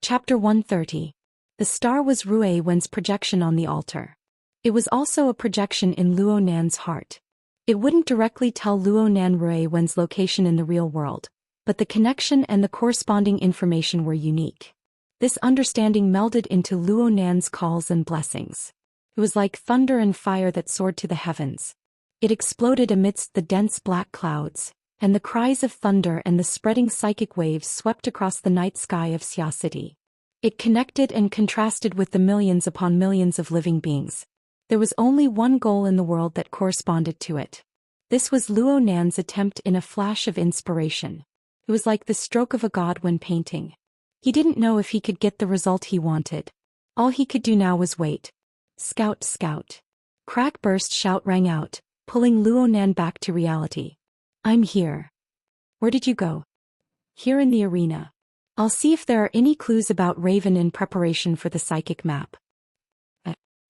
Chapter 130. The star was Rui Wen's projection on the altar. It was also a projection in Luo Nan's heart. It wouldn't directly tell Luo Nan Rui Wen's location in the real world, but the connection and the corresponding information were unique. This understanding melded into Luo Nan's calls and blessings. It was like thunder and fire that soared to the heavens. It exploded amidst the dense black clouds, and the cries of thunder and the spreading psychic waves swept across the night sky of Xia City. It connected and contrasted with the millions upon millions of living beings. There was only one goal in the world that corresponded to it. This was Luo Nan's attempt in a flash of inspiration. It was like the stroke of a god when painting. He didn't know if he could get the result he wanted. All he could do now was wait. Scout, scout. Crack burst shout rang out, pulling Luo Nan back to reality. I'm here. Where did you go? Here in the arena. I'll see if there are any clues about Raven in preparation for the psychic map.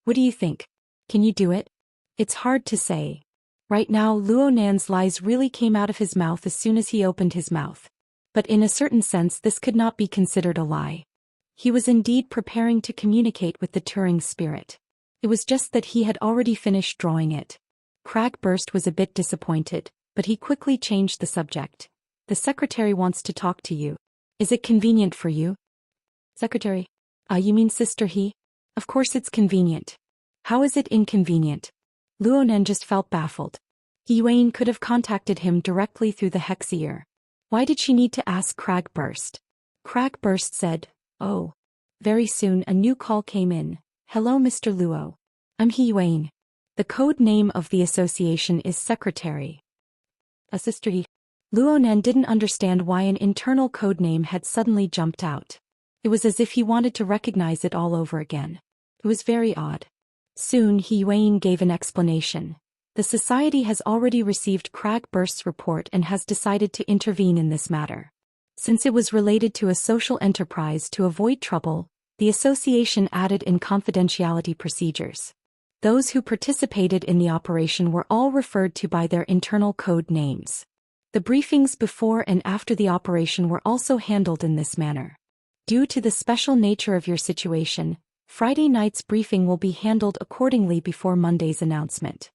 What do you think? Can you do it? It's hard to say. Right now Luo Nan's lies really came out of his mouth as soon as he opened his mouth. But in a certain sense this could not be considered a lie. He was indeed preparing to communicate with the Turing spirit. It was just that he had already finished drawing it. Cragburst was a bit disappointed, but he quickly changed the subject. The secretary wants to talk to you. Is it convenient for you? Secretary? You mean Sister He? Of course it's convenient. How is it inconvenient? Luo Nan just felt baffled. Yuan could have contacted him directly through the Hexier. Why did she need to ask Cragburst? Cragburst said, "Oh." Very soon a new call came in. "Hello Mr. Luo. I'm He Yuan. The code name of the association is Secretary." A Sister He. Luo Nan didn't understand why an internal code name had suddenly jumped out. It was as if he wanted to recognize it all over again. It was very odd. Soon He Yuan gave an explanation. The society has already received Cragburst's report and has decided to intervene in this matter. Since it was related to a social enterprise to avoid trouble, the association added in confidentiality procedures. Those who participated in the operation were all referred to by their internal code names. The briefings before and after the operation were also handled in this manner. Due to the special nature of your situation, Friday night's briefing will be handled accordingly before Monday's announcement.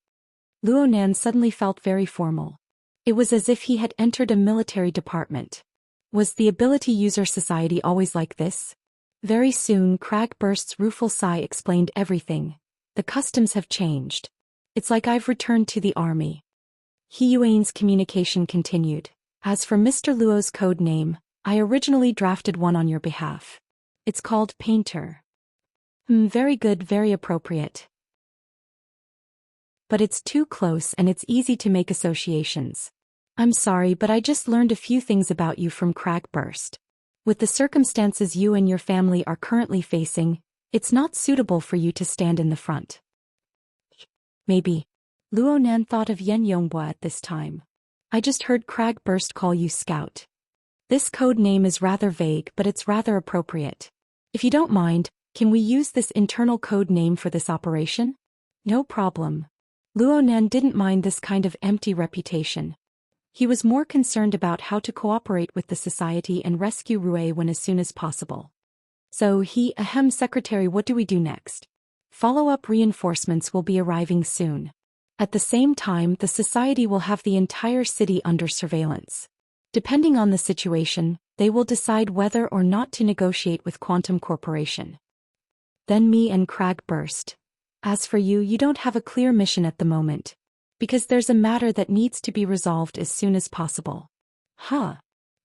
Luo Nan suddenly felt very formal. It was as if he had entered a military department. Was the Ability User Society always like this? Very soon Cragburst's rueful sigh explained everything. The customs have changed. It's like I've returned to the army. He Yuan's communication continued. As for Mr. Luo's code name, I originally drafted one on your behalf. It's called Painter. Very good, very appropriate. But it's too close and it's easy to make associations. I'm sorry, but I just learned a few things about you from Cragburst. With the circumstances you and your family are currently facing, it's not suitable for you to stand in the front. Maybe. Luo Nan thought of Yen Yonghua at this time. I just heard Cragburst call you Scout. This code name is rather vague, but it's rather appropriate. If you don't mind, can we use this internal code name for this operation? No problem. Luo Nan didn't mind this kind of empty reputation. He was more concerned about how to cooperate with the society and rescue Rui Wen as soon as possible. So Secretary, what do we do next? Follow-up reinforcements will be arriving soon. At the same time, the society will have the entire city under surveillance. Depending on the situation, they will decide whether or not to negotiate with Quantum Corporation. Then me and Cragburst. As for you, you don't have a clear mission at the moment. Because there's a matter that needs to be resolved as soon as possible.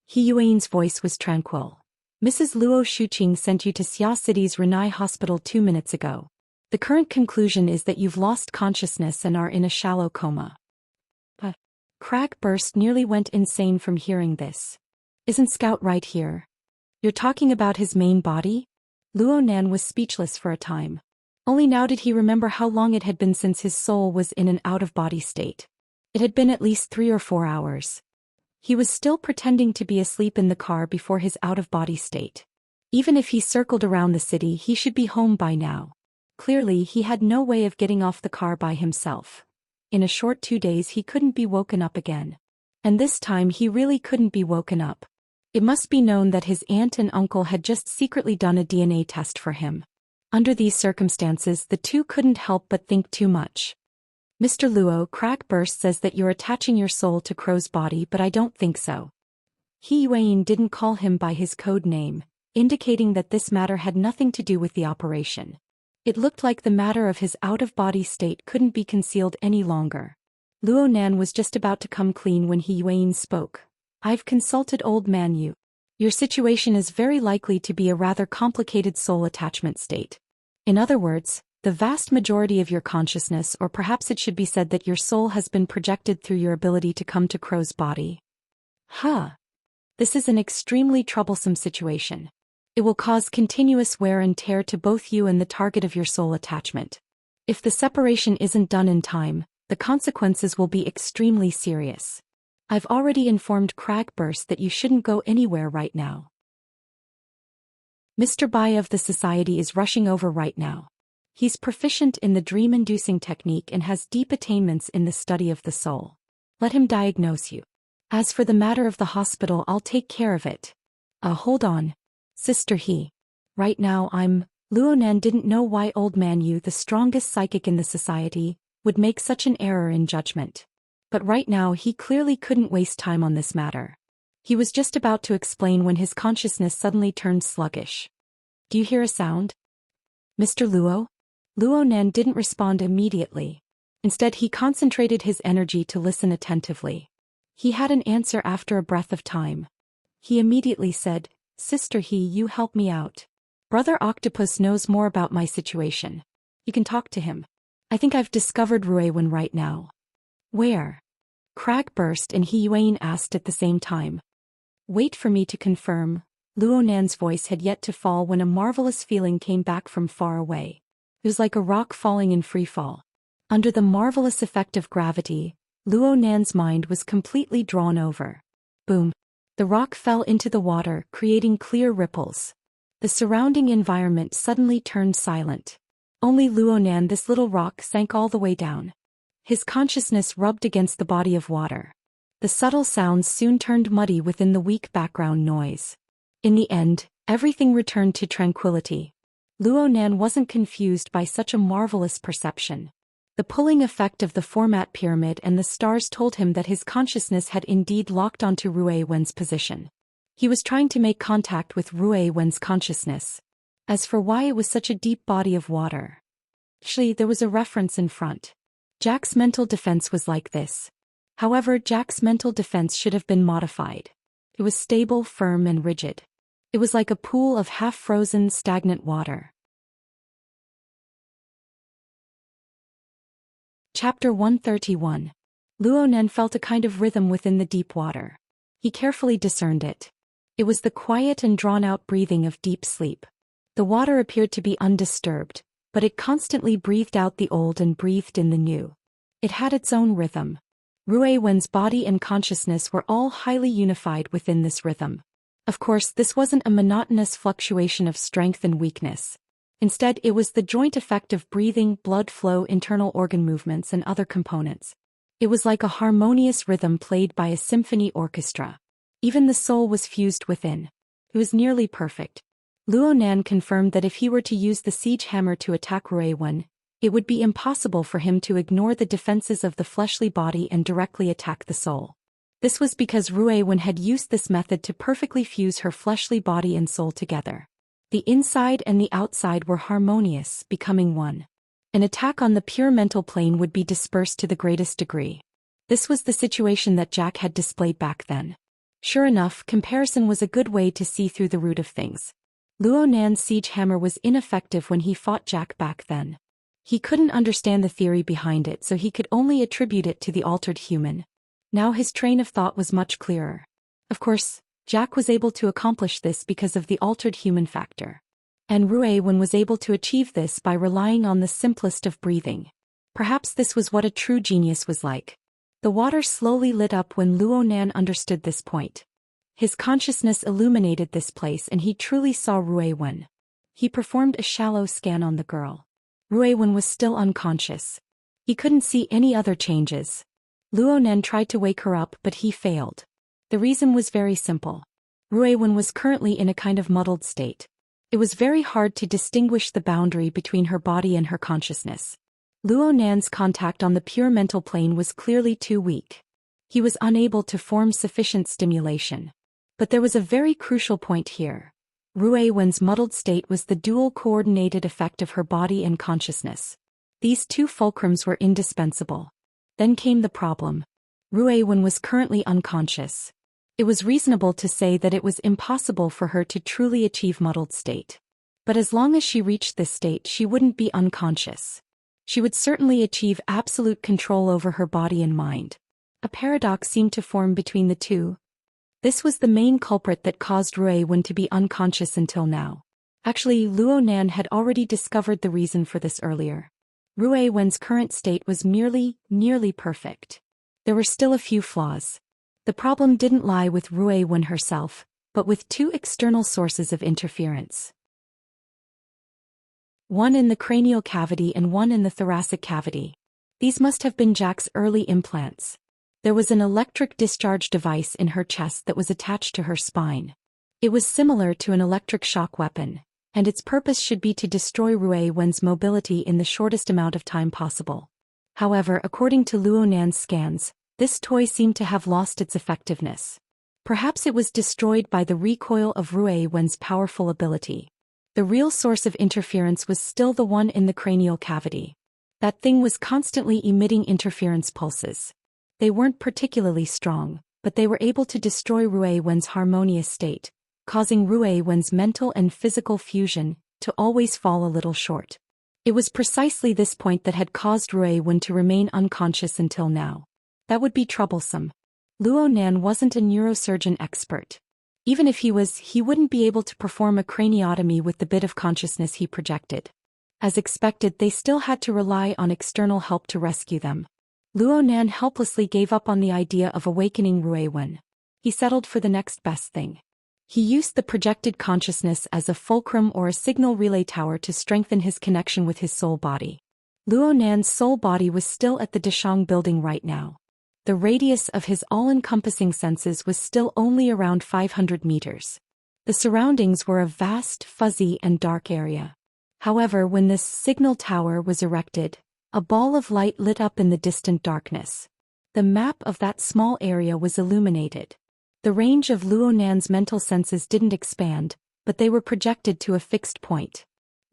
He Yuan's voice was tranquil. Mrs. Luo Shuqing sent you to Xia City's Renai Hospital 2 minutes ago. The current conclusion is that you've lost consciousness and are in a shallow coma. Cragburst nearly went insane from hearing this. Isn't Scout right here? You're talking about his main body? Luo Nan was speechless for a time. Only now did he remember how long it had been since his soul was in an out-of-body state. It had been at least 3 or 4 hours. He was still pretending to be asleep in the car before his out-of-body state. Even if he circled around the city, he should be home by now. Clearly, he had no way of getting off the car by himself. In a short 2 days he couldn't be woken up again. And this time he really couldn't be woken up. It must be known that his aunt and uncle had just secretly done a DNA test for him. Under these circumstances, the two couldn't help but think too much. Mr. Luo, Crackburst says that you're attaching your soul to Crow's body, but I don't think so. He Yuan didn't call him by his code name, indicating that this matter had nothing to do with the operation. It looked like the matter of his out-of-body state couldn't be concealed any longer. Luo Nan was just about to come clean when He Yuan spoke. I've consulted old man Yu. Your situation is very likely to be a rather complicated soul attachment state. In other words, the vast majority of your consciousness, or perhaps it should be said that your soul has been projected through your ability to come to Crow's body. This is an extremely troublesome situation. It will cause continuous wear and tear to both you and the target of your soul attachment. If the separation isn't done in time, the consequences will be extremely serious. I've already informed Crackburst that you shouldn't go anywhere right now. Mr. Bai of the society is rushing over right now. He's proficient in the dream-inducing technique and has deep attainments in the study of the soul. Let him diagnose you. As for the matter of the hospital, I'll take care of it. Hold on. Sister He. Right now Luo Nan didn't know why old man Yu, the strongest psychic in the society, would make such an error in judgment. But right now he clearly couldn't waste time on this matter. He was just about to explain when his consciousness suddenly turned sluggish. Do you hear a sound? Mr. Luo? Luo Nan didn't respond immediately. Instead, he concentrated his energy to listen attentively. He had an answer after a breath of time. He immediately said, Sister He, you help me out. Brother Octopus knows more about my situation. You can talk to him. I think I've discovered Ruewen right now. Where? Crackburst and He Yuan asked at the same time. Wait for me to confirm. Luo Nan's voice had yet to fall when a marvelous feeling came back from far away. It was like a rock falling in free fall. Under the marvelous effect of gravity, Luo Nan's mind was completely drawn over. Boom. The rock fell into the water, creating clear ripples. The surrounding environment suddenly turned silent. Only Luo Nan, this little rock, sank all the way down. His consciousness rubbed against the body of water. The subtle sounds soon turned muddy within the weak background noise. In the end, everything returned to tranquility. Luo Nan wasn't confused by such a marvelous perception. The pulling effect of the format pyramid and the stars told him that his consciousness had indeed locked onto Ruewen's position. He was trying to make contact with Ruewen's consciousness. As for why it was such a deep body of water, actually there was a reference in front. Jack's mental defense was like this. However, Jack's mental defense should have been modified. It was stable, firm, and rigid. It was like a pool of half-frozen, stagnant water. Chapter 131. Luo Nan felt a kind of rhythm within the deep water. He carefully discerned it. It was the quiet and drawn-out breathing of deep sleep. The water appeared to be undisturbed, but it constantly breathed out the old and breathed in the new. It had its own rhythm. Ruewen's body and consciousness were all highly unified within this rhythm. Of course, this wasn't a monotonous fluctuation of strength and weakness. Instead, it was the joint effect of breathing, blood flow, internal organ movements, and other components. It was like a harmonious rhythm played by a symphony orchestra. Even the soul was fused within. It was nearly perfect. Luo Nan confirmed that if he were to use the siege hammer to attack Ruewen, it would be impossible for him to ignore the defenses of the fleshly body and directly attack the soul. This was because Ruewen had used this method to perfectly fuse her fleshly body and soul together. The inside and the outside were harmonious, becoming one. An attack on the pure mental plane would be dispersed to the greatest degree. This was the situation that Jack had displayed back then. Sure enough, comparison was a good way to see through the root of things. Luo Nan's siege hammer was ineffective when he fought Jack back then. He couldn't understand the theory behind it, so he could only attribute it to the altered human. Now his train of thought was much clearer. Of course, Jack was able to accomplish this because of the altered human factor. And Ruewen was able to achieve this by relying on the simplest of breathing. Perhaps this was what a true genius was like. The water slowly lit up when Luo Nan understood this point. His consciousness illuminated this place and he truly saw Ruewen. He performed a shallow scan on the girl. Ruewen was still unconscious. He couldn't see any other changes. Luo Nan tried to wake her up, but he failed. The reason was very simple. Ruiwen was currently in a kind of muddled state. It was very hard to distinguish the boundary between her body and her consciousness. Luo Nan's contact on the pure mental plane was clearly too weak. He was unable to form sufficient stimulation. But there was a very crucial point here. Ruiwen's muddled state was the dual coordinated effect of her body and consciousness. These two fulcrums were indispensable. Then came the problem. Ruiwen was currently unconscious. It was reasonable to say that it was impossible for her to truly achieve muddled state. But as long as she reached this state, she wouldn't be unconscious. She would certainly achieve absolute control over her body and mind. A paradox seemed to form between the two. This was the main culprit that caused Ruiwen to be unconscious until now. Actually, Luo Nan had already discovered the reason for this earlier. Ruiwen's current state was nearly perfect. There were still a few flaws. The problem didn't lie with Ruiwen herself, but with two external sources of interference. One in the cranial cavity and one in the thoracic cavity. These must have been Jack's early implants. There was an electric discharge device in her chest that was attached to her spine. It was similar to an electric shock weapon, and its purpose should be to destroy Ruiwen's mobility in the shortest amount of time possible. However, according to Luo Nan's scans, this toy seemed to have lost its effectiveness. Perhaps it was destroyed by the recoil of Ruiwen's powerful ability. The real source of interference was still the one in the cranial cavity. That thing was constantly emitting interference pulses. They weren't particularly strong, but they were able to destroy Ruiwen's harmonious state, causing Ruiwen's mental and physical fusion to always fall a little short. It was precisely this point that had caused Ruiwen to remain unconscious until now. That would be troublesome. Luo Nan wasn't a neurosurgeon expert. Even if he was, he wouldn't be able to perform a craniotomy with the bit of consciousness he projected. As expected, they still had to rely on external help to rescue them. Luo Nan helplessly gave up on the idea of awakening Ruiwen. He settled for the next best thing. He used the projected consciousness as a fulcrum or a signal relay tower to strengthen his connection with his soul body. Luo Nan's soul body was still at the Deshang building right now. The radius of his all-encompassing senses was still only around 500 meters. The surroundings were a vast, fuzzy, and dark area. However, when this signal tower was erected, a ball of light lit up in the distant darkness. The map of that small area was illuminated. The range of Luo Nan's mental senses didn't expand, but they were projected to a fixed point.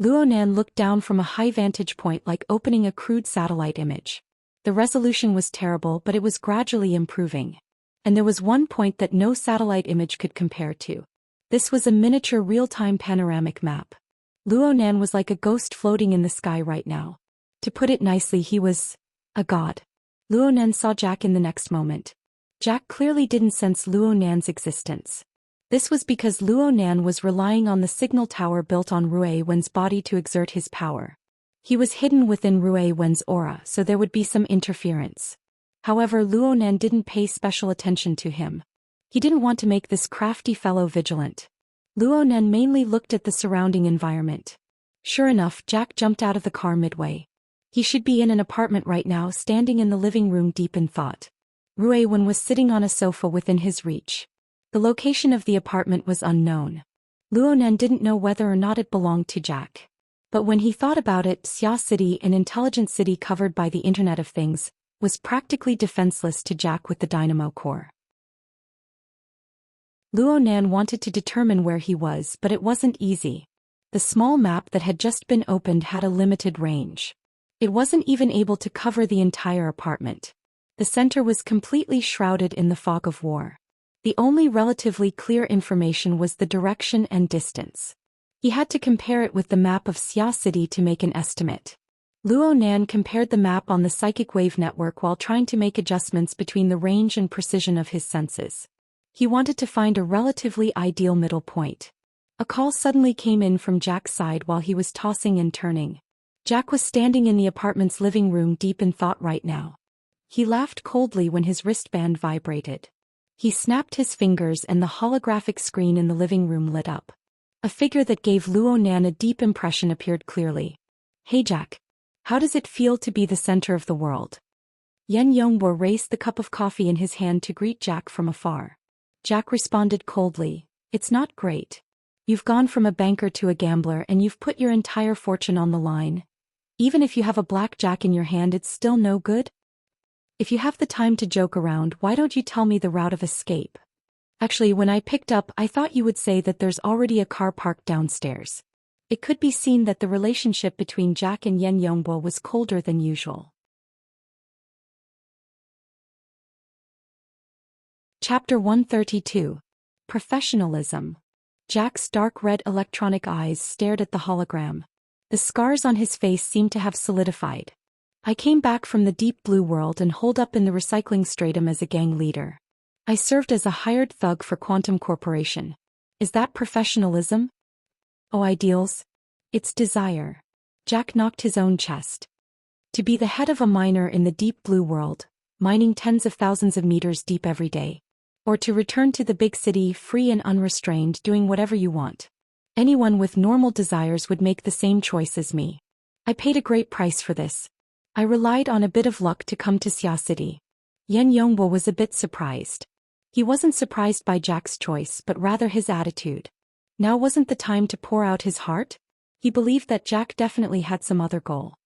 Luo Nan looked down from a high vantage point like opening a crude satellite image. The resolution was terrible, but it was gradually improving. And there was one point that no satellite image could compare to. This was a miniature real-time panoramic map. Luo Nan was like a ghost floating in the sky right now. To put it nicely, he was a god. Luo Nan saw Jack in the next moment. Jack clearly didn't sense Luo Nan's existence. This was because Luo Nan was relying on the signal tower built on Ruiwen's body to exert his power. He was hidden within Ruiwen's aura, so there would be some interference. However, Luo Nan didn't pay special attention to him. He didn't want to make this crafty fellow vigilant. Luo Nan mainly looked at the surrounding environment. Sure enough, Jack jumped out of the car midway. He should be in an apartment right now, standing in the living room deep in thought. Ruiwen was sitting on a sofa within his reach. The location of the apartment was unknown. Luo Nan didn't know whether or not it belonged to Jack. But when he thought about it, Xia City, an intelligent city covered by the Internet of Things, was practically defenseless to Jack with the dynamo core. Luo Nan wanted to determine where he was, but it wasn't easy. The small map that had just been opened had a limited range. It wasn't even able to cover the entire apartment. The center was completely shrouded in the fog of war. The only relatively clear information was the direction and distance. He had to compare it with the map of Xia City to make an estimate. Luo Nan compared the map on the psychic wave network while trying to make adjustments between the range and precision of his senses. He wanted to find a relatively ideal middle point. A call suddenly came in from Jack's side while he was tossing and turning. Jack was standing in the apartment's living room deep in thought right now. He laughed coldly when his wristband vibrated. He snapped his fingers and the holographic screen in the living room lit up. A figure that gave Luo Nan a deep impression appeared clearly. "Hey Jack. How does it feel to be the center of the world?" Yen Yongbo raised the cup of coffee in his hand to greet Jack from afar. Jack responded coldly, It's not great. You've gone from a banker to a gambler and you've put your entire fortune on the line. Even if you have a blackjack in your hand, it's still no good? If you have the time to joke around, why don't you tell me the route of escape? Actually, when I picked up, I thought you would say that there's already a car parked downstairs. It could be seen that the relationship between Jack and Yan Yongbo was colder than usual. Chapter 132. Professionalism. Jack's dark red electronic eyes stared at the hologram. The scars on his face seemed to have solidified. I came back from the deep blue world and holed up in the recycling stratum as a gang leader. I served as a hired thug for Quantum Corporation. Is that professionalism? Oh, ideals. It's desire. Jack knocked his own chest. To be the head of a miner in the deep blue world, mining tens of thousands of meters deep every day. Or to return to the big city free and unrestrained, doing whatever you want. Anyone with normal desires would make the same choice as me. I paid a great price for this. I relied on a bit of luck to come to Xia City. Yan Yongbo was a bit surprised. He wasn't surprised by Jack's choice, but rather his attitude. Now wasn't the time to pour out his heart? He believed that Jack definitely had some other goal.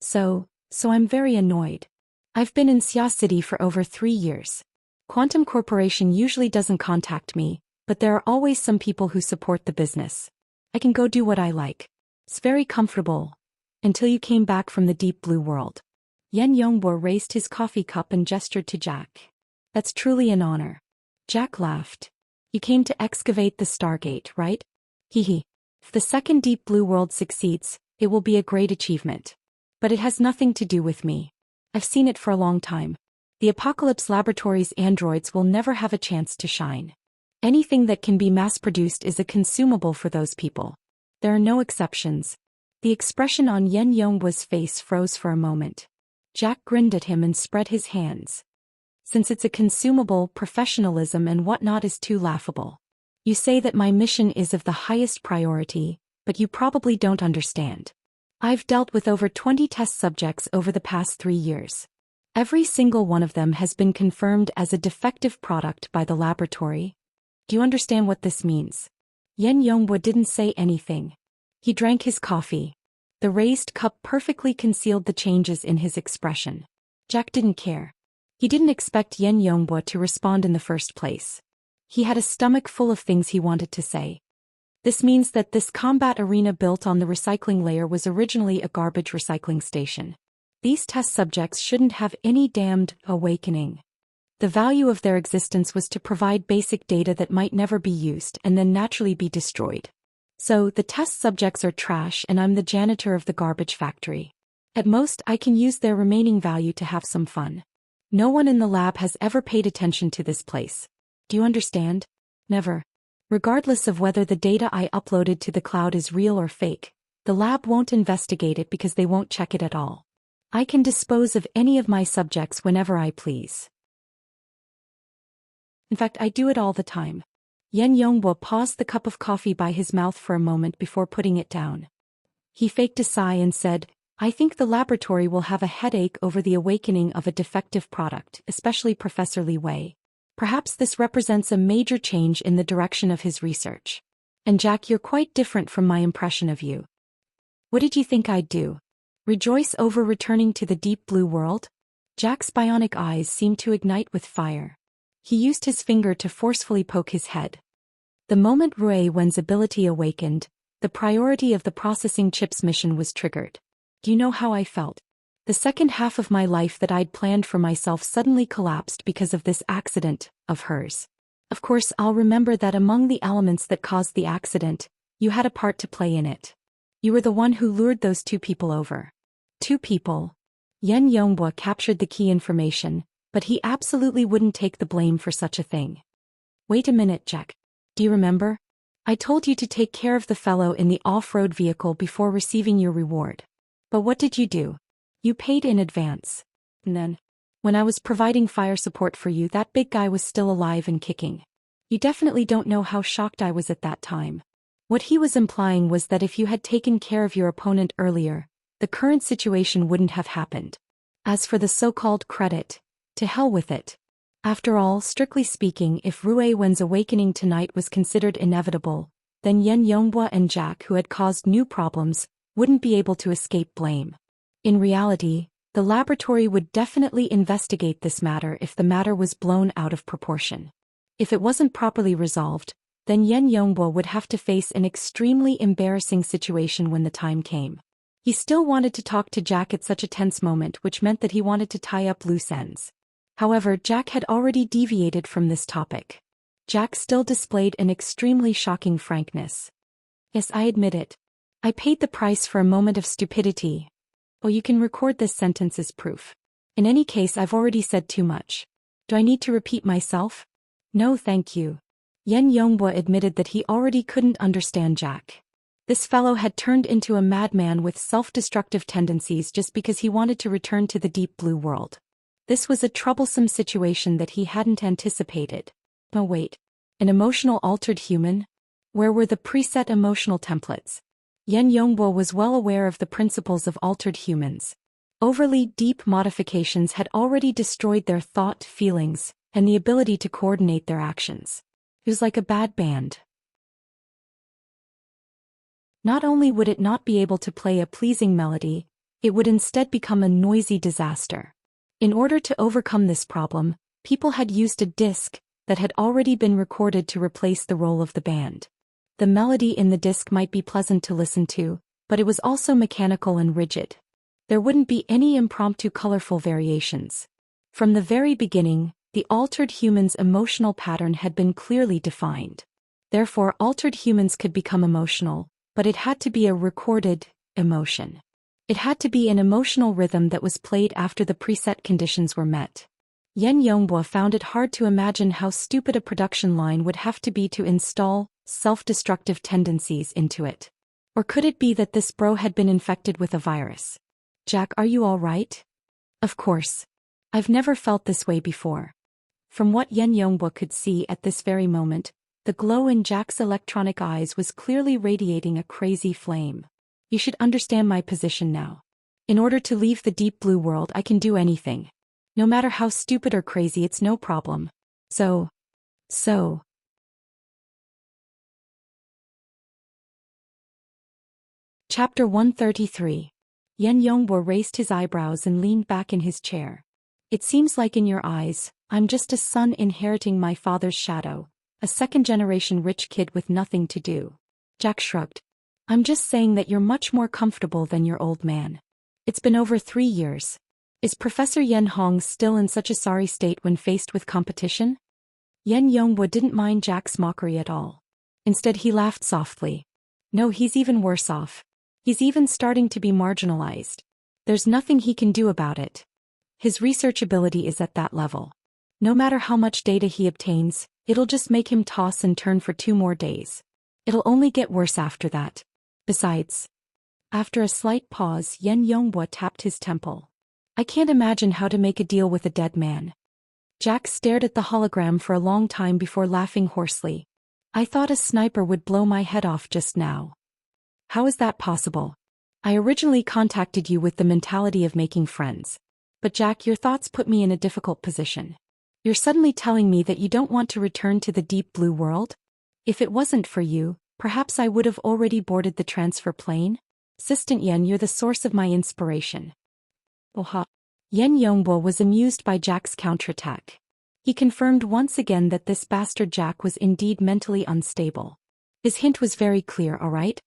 So I'm very annoyed. I've been in Xia City for over 3 years. Quantum Corporation usually doesn't contact me, but there are always some people who support the business. I can go do what I like. It's very comfortable. Until you came back from the deep blue world. Yan Yongbo raised his coffee cup and gestured to Jack. That's truly an honor. Jack laughed. You came to excavate the Stargate, right? Hee. If the second deep blue world succeeds, it will be a great achievement. But it has nothing to do with me. I've seen it for a long time. The Apocalypse Laboratories androids will never have a chance to shine. Anything that can be mass-produced is a consumable for those people. There are no exceptions. The expression on Yan Yongbo's face froze for a moment. Jack grinned at him and spread his hands. Since it's a consumable, professionalism and whatnot is too laughable. You say that my mission is of the highest priority, but you probably don't understand. I've dealt with over 20 test subjects over the past 3 years. Every single one of them has been confirmed as a defective product by the laboratory. Do you understand what this means? Yan Yongbo didn't say anything. He drank his coffee. The raised cup perfectly concealed the changes in his expression. Jack didn't care. He didn't expect Yan Yongbo to respond in the first place. He had a stomach full of things he wanted to say. This means that this combat arena built on the recycling layer was originally a garbage recycling station. These test subjects shouldn't have any damned awakening. The value of their existence was to provide basic data that might never be used and then naturally be destroyed. So, the test subjects are trash and I'm the janitor of the garbage factory. At most, I can use their remaining value to have some fun. No one in the lab has ever paid attention to this place. Do you understand? Never. Regardless of whether the data I uploaded to the cloud is real or fake, the lab won't investigate it because they won't check it at all. I can dispose of any of my subjects whenever I please. In fact, I do it all the time. Yan Yongbo paused the cup of coffee by his mouth for a moment before putting it down. He faked a sigh and said, I think the laboratory will have a headache over the awakening of a defective product, especially Professor Li Wei. Perhaps this represents a major change in the direction of his research. And Jack, you're quite different from my impression of you. What did you think I'd do? Rejoice over returning to the deep blue world? Jack's bionic eyes seemed to ignite with fire. He used his finger to forcefully poke his head. The moment Rui Wen's ability awakened, the priority of the processing chips mission was triggered. Do you know how I felt? The second half of my life that I'd planned for myself suddenly collapsed because of this accident of hers. Of course, I'll remember that among the elements that caused the accident, you had a part to play in it. You were the one who lured those 2 people over. 2 people. Yan Yongbo captured the key information, but he absolutely wouldn't take the blame for such a thing. Wait a minute, Jack. Do you remember? I told you to take care of the fellow in the off-road vehicle before receiving your reward. But what did you do? You paid in advance. And then, when I was providing fire support for you, that big guy was still alive and kicking. You definitely don't know how shocked I was at that time. What he was implying was that if you had taken care of your opponent earlier, the current situation wouldn't have happened. As for the so-called credit, to hell with it. After all, strictly speaking, if Rui Wen's awakening tonight was considered inevitable, then Yan Yonghua and Jack, who had caused new problems, wouldn't be able to escape blame. In reality, the laboratory would definitely investigate this matter if the matter was blown out of proportion. If it wasn't properly resolved, then Yan Yonghua would have to face an extremely embarrassing situation when the time came. He still wanted to talk to Jack at such a tense moment, which meant that he wanted to tie up loose ends. However, Jack had already deviated from this topic. Jack still displayed an extremely shocking frankness. Yes, I admit it. I paid the price for a moment of stupidity. Oh, you can record this sentence as proof. In any case, I've already said too much. Do I need to repeat myself? No, thank you. Yan Yonghua admitted that he already couldn't understand Jack. This fellow had turned into a madman with self-destructive tendencies just because he wanted to return to the deep blue world. This was a troublesome situation that he hadn't anticipated. Oh wait. An emotional altered human? Where were the preset emotional templates? Yan Yonghua was well aware of the principles of altered humans. Overly deep modifications had already destroyed their thought, feelings, and the ability to coordinate their actions. It was like a bad band. Not only would it not be able to play a pleasing melody, it would instead become a noisy disaster. In order to overcome this problem, people had used a disc that had already been recorded to replace the role of the band. The melody in the disc might be pleasant to listen to, but it was also mechanical and rigid. There wouldn't be any impromptu colorful variations. From the very beginning, the altered human's emotional pattern had been clearly defined. Therefore, altered humans could become emotional, but it had to be a recorded emotion. It had to be an emotional rhythm that was played after the preset conditions were met. Yan Yonghua found it hard to imagine how stupid a production line would have to be to install self-destructive tendencies into it. Or could it be that this bro had been infected with a virus? Jack, are you all right? Of course. I've never felt this way before. From what Yan Yonghua could see at this very moment, the glow in Jack's electronic eyes was clearly radiating a crazy flame. You should understand my position now. In order to leave the deep blue world, I can do anything. No matter how stupid or crazy, it's no problem. So. Chapter 133. Yan Yonghua raised his eyebrows and leaned back in his chair. It seems like in your eyes, I'm just a son inheriting my father's shadow, a second-generation rich kid with nothing to do. Jack shrugged. I'm just saying that you're much more comfortable than your old man. It's been over 3 years. Is Professor Yen Hong still in such a sorry state when faced with competition? Yan Yonghua didn't mind Jack's mockery at all. Instead, he laughed softly. No, he's even worse off. He's even starting to be marginalized. There's nothing he can do about it. His research ability is at that level. No matter how much data he obtains, it'll just make him toss and turn for 2 more days. It'll only get worse after that. Besides. After a slight pause, Yan Yonghua tapped his temple. I can't imagine how to make a deal with a dead man. Jack stared at the hologram for a long time before laughing hoarsely. I thought a sniper would blow my head off just now. How is that possible? I originally contacted you with the mentality of making friends. But Jack, your thoughts put me in a difficult position. You're suddenly telling me that you don't want to return to the deep blue world? If it wasn't for you, perhaps I would have already boarded the transfer plane? Assistant Yen, you're the source of my inspiration. Oha. Yan Yonghua was amused by Jack's counterattack. He confirmed once again that this bastard Jack was indeed mentally unstable. His hint was very clear, all right?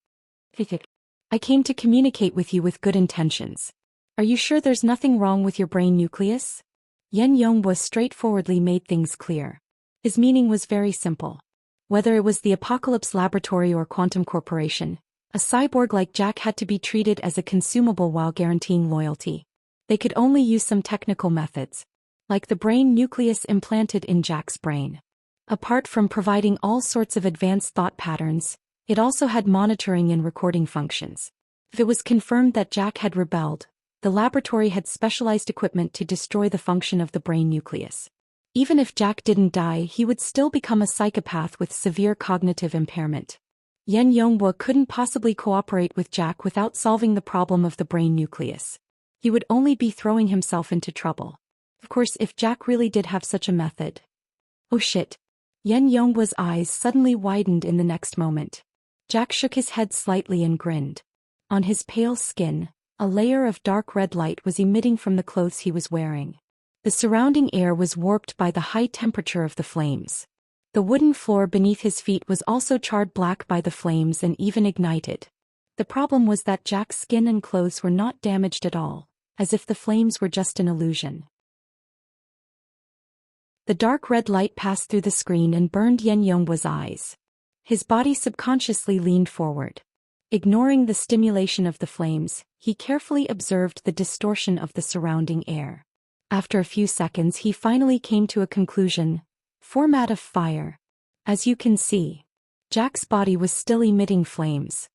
I came to communicate with you with good intentions. Are you sure there's nothing wrong with your brain nucleus? Yan Yonghua straightforwardly made things clear. His meaning was very simple. Whether it was the Apocalypse Laboratory or Quantum Corporation, a cyborg like Jack had to be treated as a consumable while guaranteeing loyalty. They could only use some technical methods, like the brain nucleus implanted in Jack's brain. Apart from providing all sorts of advanced thought patterns, it also had monitoring and recording functions. If it was confirmed that Jack had rebelled, the laboratory had specialized equipment to destroy the function of the brain nucleus. Even if Jack didn't die, he would still become a psychopath with severe cognitive impairment. Yan Yonghua couldn't possibly cooperate with Jack without solving the problem of the brain nucleus. He would only be throwing himself into trouble. Of course, if Jack really did have such a method. Oh shit. Yan Yongbo's eyes suddenly widened in the next moment. Jack shook his head slightly and grinned. On his pale skin, a layer of dark red light was emitting from the clothes he was wearing. The surrounding air was warped by the high temperature of the flames. The wooden floor beneath his feet was also charred black by the flames and even ignited. The problem was that Jack's skin and clothes were not damaged at all, as if the flames were just an illusion. The dark red light passed through the screen and burned Yan Yongbo's eyes. His body subconsciously leaned forward. Ignoring the stimulation of the flames, he carefully observed the distortion of the surrounding air. After a few seconds, he finally came to a conclusion. Format of fire. As you can see, Jack's body was still emitting flames.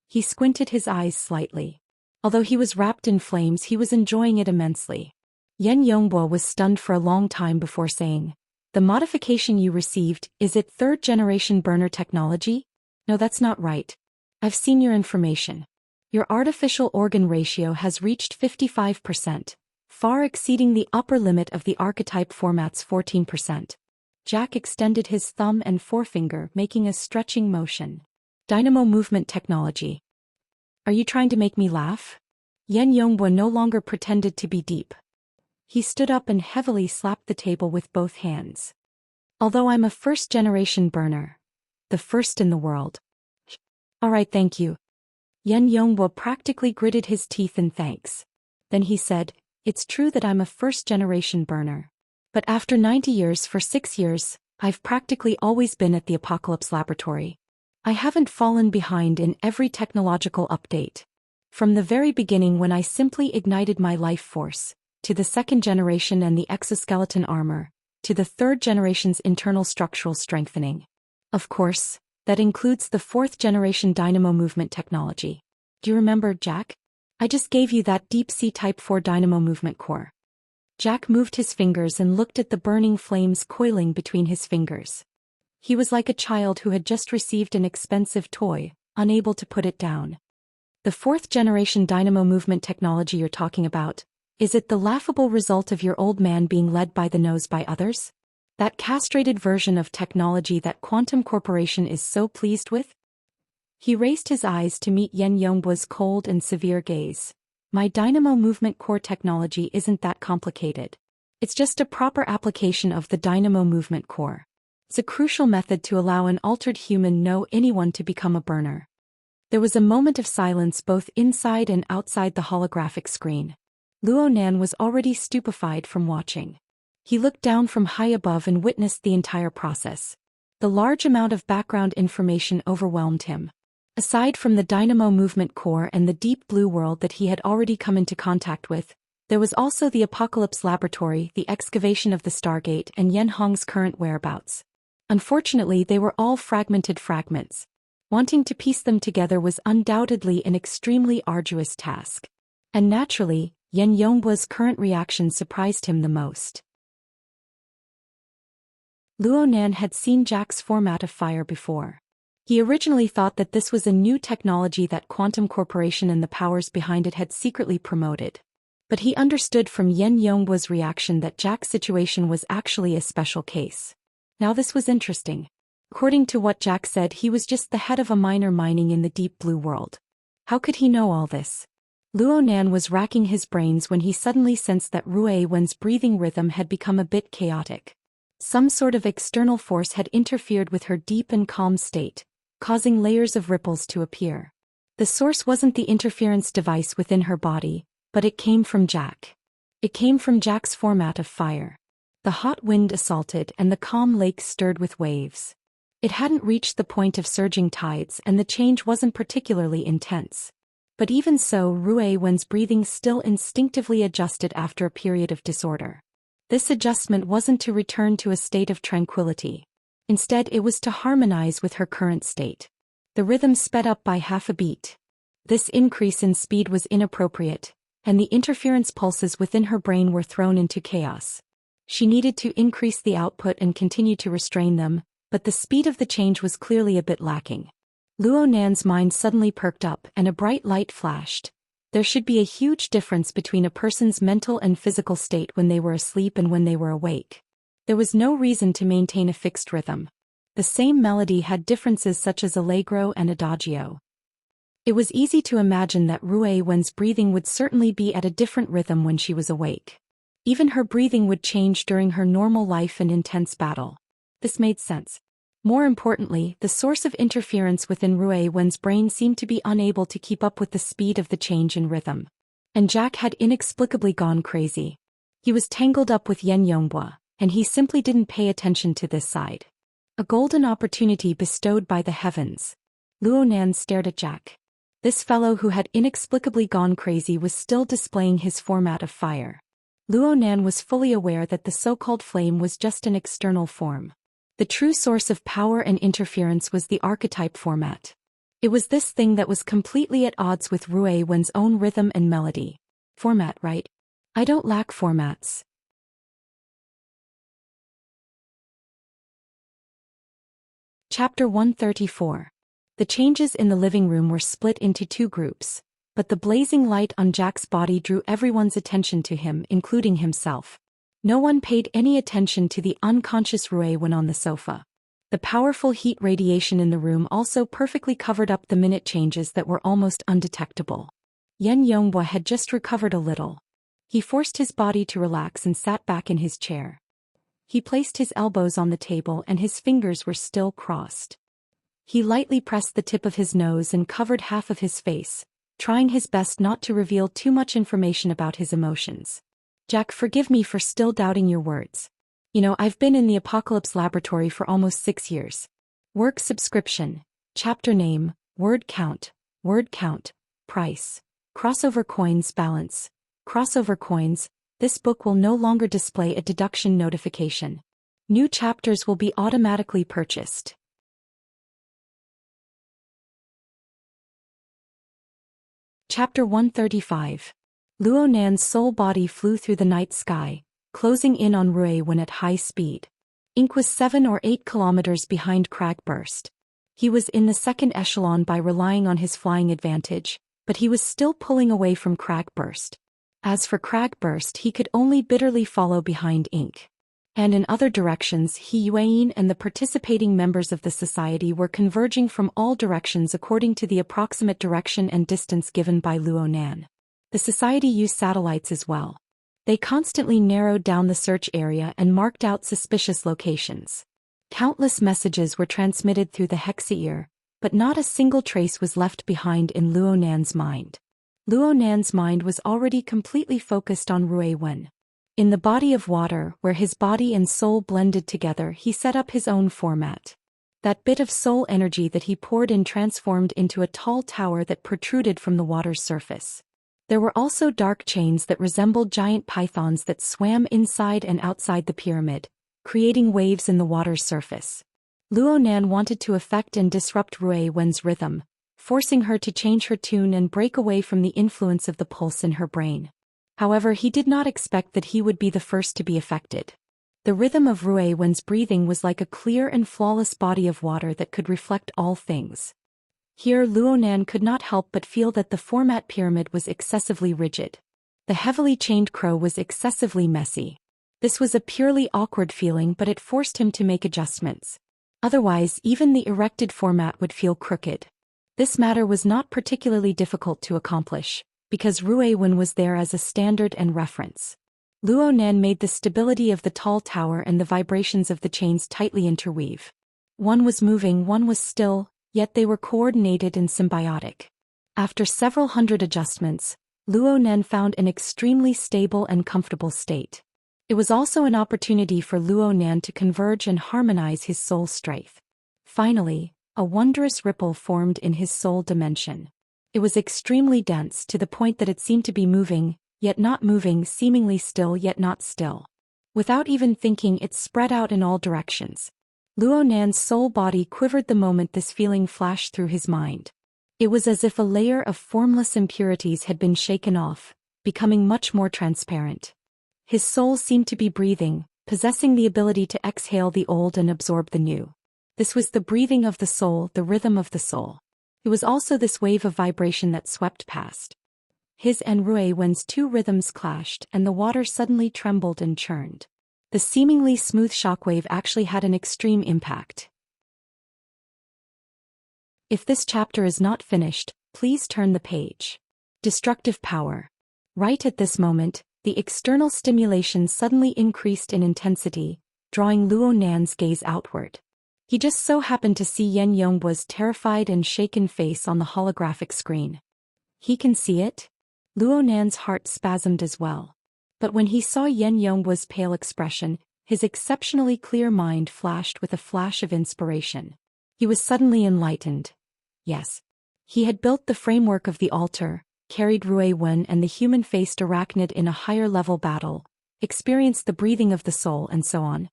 He squinted his eyes slightly. Although he was wrapped in flames, he was enjoying it immensely. Yan Yongbo was stunned for a long time before saying, "The modification you received, is it third-generation burner technology?" "No, that's not right. I've seen your information. Your artificial organ ratio has reached 55%, far exceeding the upper limit of the archetype format's 14%. Jack extended his thumb and forefinger, making a stretching motion. "Dynamo movement technology. Are you trying to make me laugh?" Yan Yongbo no longer pretended to be deep. He stood up and heavily slapped the table with both hands. "Although I'm a first-generation burner. The first in the world." "Alright, thank you." Yan Yongbo practically gritted his teeth in thanks. Then he said, "It's true that I'm a first-generation burner. But after 90 years, for 6 years, I've practically always been at the Apocalypse Laboratory. I haven't fallen behind in every technological update. From the very beginning, when I simply ignited my life force, to the second generation and the exoskeleton armor, to the third generation's internal structural strengthening. Of course, that includes the fourth generation dynamo movement technology. Do you remember, Jack? I just gave you that deep sea Type 4 dynamo movement core." Jack moved his fingers and looked at the burning flames coiling between his fingers. He was like a child who had just received an expensive toy, unable to put it down. "The fourth generation dynamo movement technology you're talking about, is it the laughable result of your old man being led by the nose by others? That castrated version of technology that Quantum Corporation is so pleased with?" He raised his eyes to meet Yan Yongbo's cold and severe gaze. "My dynamo movement core technology isn't that complicated. It's just a proper application of the dynamo movement core. It's a crucial method to allow an altered human know anyone to become a burner." There was a moment of silence both inside and outside the holographic screen. Luo Nan was already stupefied from watching. He looked down from high above and witnessed the entire process. The large amount of background information overwhelmed him. Aside from the dynamo movement core and the deep blue world that he had already come into contact with, there was also the Apocalypse Laboratory, the excavation of the Stargate, and Yen Hong's current whereabouts. Unfortunately, they were all fragmented fragments. Wanting to piece them together was undoubtedly an extremely arduous task. And naturally, Yan Yongbo's current reaction surprised him the most. Luo Nan had seen Jack's format of fire before. He originally thought that this was a new technology that Quantum Corporation and the powers behind it had secretly promoted. But he understood from Yan Yongbo's reaction that Jack's situation was actually a special case. Now this was interesting. According to what Jack said, he was just the head of a miner mining in the deep blue world. How could he know all this? Luo Nan was racking his brains when he suddenly sensed that Rui Wen's breathing rhythm had become a bit chaotic. Some sort of external force had interfered with her deep and calm state, causing layers of ripples to appear. The source wasn't the interference device within her body, but it came from Jack. It came from Jack's format of fire. The hot wind assaulted and the calm lake stirred with waves. It hadn't reached the point of surging tides and the change wasn't particularly intense. But even so, Rui Wen's breathing still instinctively adjusted after a period of disorder. This adjustment wasn't to return to a state of tranquility. Instead, it was to harmonize with her current state. The rhythm sped up by half a beat. This increase in speed was inappropriate, and the interference pulses within her brain were thrown into chaos. She needed to increase the output and continue to restrain them, but the speed of the change was clearly a bit lacking. Luo Nan's mind suddenly perked up and a bright light flashed. There should be a huge difference between a person's mental and physical state when they were asleep and when they were awake. There was no reason to maintain a fixed rhythm. The same melody had differences such as allegro and adagio. It was easy to imagine that Rui Wen's breathing would certainly be at a different rhythm when she was awake. Even her breathing would change during her normal life and intense battle. This made sense. More importantly, the source of interference within Rui Wen's brain seemed to be unable to keep up with the speed of the change in rhythm. And Jack had inexplicably gone crazy. He was tangled up with Yan Yonghua, and he simply didn't pay attention to this side. A golden opportunity bestowed by the heavens. Luo Nan stared at Jack. This fellow who had inexplicably gone crazy was still displaying his format of fire. Luo Nan was fully aware that the so-called flame was just an external form. The true source of power and interference was the archetype format. It was this thing that was completely at odds with Rui Wen's own rhythm and melody. Format, right? I don't lack formats. Chapter 134. The changes in the living room were split into two groups, but the blazing light on Jack's body drew everyone's attention to him, including himself. No one paid any attention to the unconscious Rui Wen on the sofa. The powerful heat radiation in the room also perfectly covered up the minute changes that were almost undetectable. Yan Yonghua had just recovered a little. He forced his body to relax and sat back in his chair. He placed his elbows on the table and his fingers were still crossed. He lightly pressed the tip of his nose and covered half of his face, trying his best not to reveal too much information about his emotions. Jack, forgive me for still doubting your words. I've been in the Apocalypse Laboratory for almost 6 years. Work subscription, chapter name, word count, price, crossover coins balance, crossover coins. This book will no longer display a deduction notification. New chapters will be automatically purchased. Chapter 135. Luo Nan's soul body flew through the night sky, closing in on Rui Wen at high speed. Ink was 7 or 8 kilometers behind Cragburst. He was in the second echelon by relying on his flying advantage, but he was still pulling away from Cragburst. As for Cragburst, he could only bitterly follow behind Ink. And in other directions, He Yuan and the participating members of the society were converging from all directions according to the approximate direction and distance given by Luo Nan. The society used satellites as well. They constantly narrowed down the search area and marked out suspicious locations. Countless messages were transmitted through the hexaear, but not a single trace was left behind in Luo Nan's mind. Luo Nan's mind was already completely focused on Rui Wen. In the body of water, where his body and soul blended together, he set up his own format. That bit of soul energy that he poured in transformed into a tall tower that protruded from the water's surface. There were also dark chains that resembled giant pythons that swam inside and outside the pyramid, creating waves in the water's surface. Luo Nan wanted to affect and disrupt Rui Wen's rhythm, forcing her to change her tune and break away from the influence of the pulse in her brain. However, he did not expect that he would be the first to be affected. The rhythm of Rui Wen's breathing was like a clear and flawless body of water that could reflect all things. Here Luo Nan could not help but feel that the format pyramid was excessively rigid. The heavily chained crow was excessively messy. This was a purely awkward feeling, but it forced him to make adjustments. Otherwise, even the erected format would feel crooked. This matter was not particularly difficult to accomplish, because Rui Wen was there as a standard and reference. Luo Nan made the stability of the tall tower and the vibrations of the chains tightly interweave. One was moving, one was still, yet they were coordinated and symbiotic. After several hundred adjustments, Luo Nan found an extremely stable and comfortable state. It was also an opportunity for Luo Nan to converge and harmonize his soul strength. Finally, a wondrous ripple formed in his soul dimension. It was extremely dense to the point that it seemed to be moving, yet not moving, seemingly still yet not still. Without even thinking, it spread out in all directions. Luo Nan's soul body quivered the moment this feeling flashed through his mind. It was as if a layer of formless impurities had been shaken off, becoming much more transparent. His soul seemed to be breathing, possessing the ability to exhale the old and absorb the new. This was the breathing of the soul, the rhythm of the soul. It was also this wave of vibration that swept past His and Rui Wen's two rhythms clashed and the water suddenly trembled and churned. The seemingly smooth shockwave actually had an extreme impact. If this chapter is not finished, please turn the page. Destructive power. Right at this moment, the external stimulation suddenly increased in intensity, drawing Luo Nan's gaze outward. He just so happened to see Yan Yongbo's terrified and shaken face on the holographic screen. He can see it? Luo Nan's heart spasmed as well. But when he saw Yan Yongbo's pale expression, his exceptionally clear mind flashed with a flash of inspiration. He was suddenly enlightened. Yes. He had built the framework of the altar, carried Rui Wen and the human-faced arachnid in a higher-level battle, experienced the breathing of the soul and so on.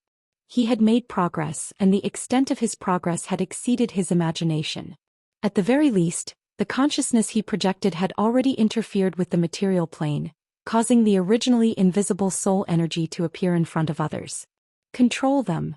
He had made progress, and the extent of his progress had exceeded his imagination. At the very least, the consciousness he projected had already interfered with the material plane, causing the originally invisible soul energy to appear in front of others. Control them.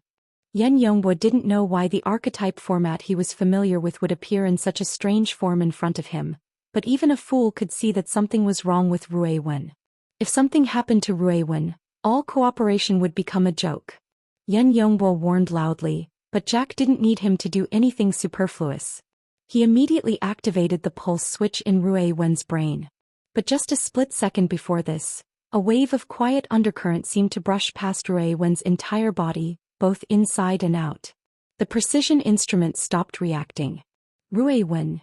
Yan Yongbo didn't know why the archetype format he was familiar with would appear in such a strange form in front of him, but even a fool could see that something was wrong with Rui Wen. If something happened to Rui Wen, all cooperation would become a joke. Yan Yongbo warned loudly, but Jack didn't need him to do anything superfluous. He immediately activated the pulse switch in Rui Wen's brain. But just a split second before this, a wave of quiet undercurrent seemed to brush past Rui Wen's entire body, both inside and out. The precision instrument stopped reacting. Rui Wen.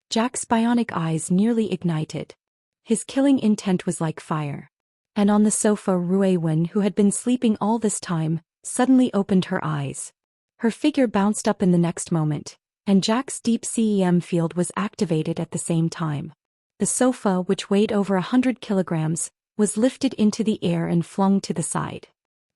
Jack's bionic eyes nearly ignited. His killing intent was like fire. And on the sofa, Rui Wen, who had been sleeping all this time, suddenly opened her eyes. Her figure bounced up in the next moment, and Jack's deep CEM field was activated at the same time. The sofa, which weighed over 100 kilograms, was lifted into the air and flung to the side.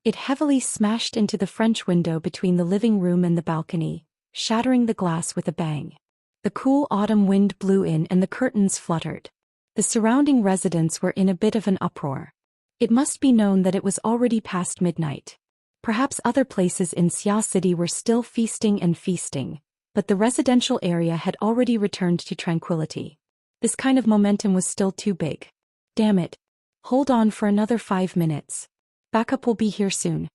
It heavily smashed into the French window between the living room and the balcony, shattering the glass with a bang. The cool autumn wind blew in and the curtains fluttered. The surrounding residents were in a bit of an uproar. It must be known that it was already past midnight. Perhaps other places in Xia City were still feasting and feasting, but the residential area had already returned to tranquility. This kind of momentum was still too big. Damn it. Hold on for another 5 minutes. Backup will be here soon.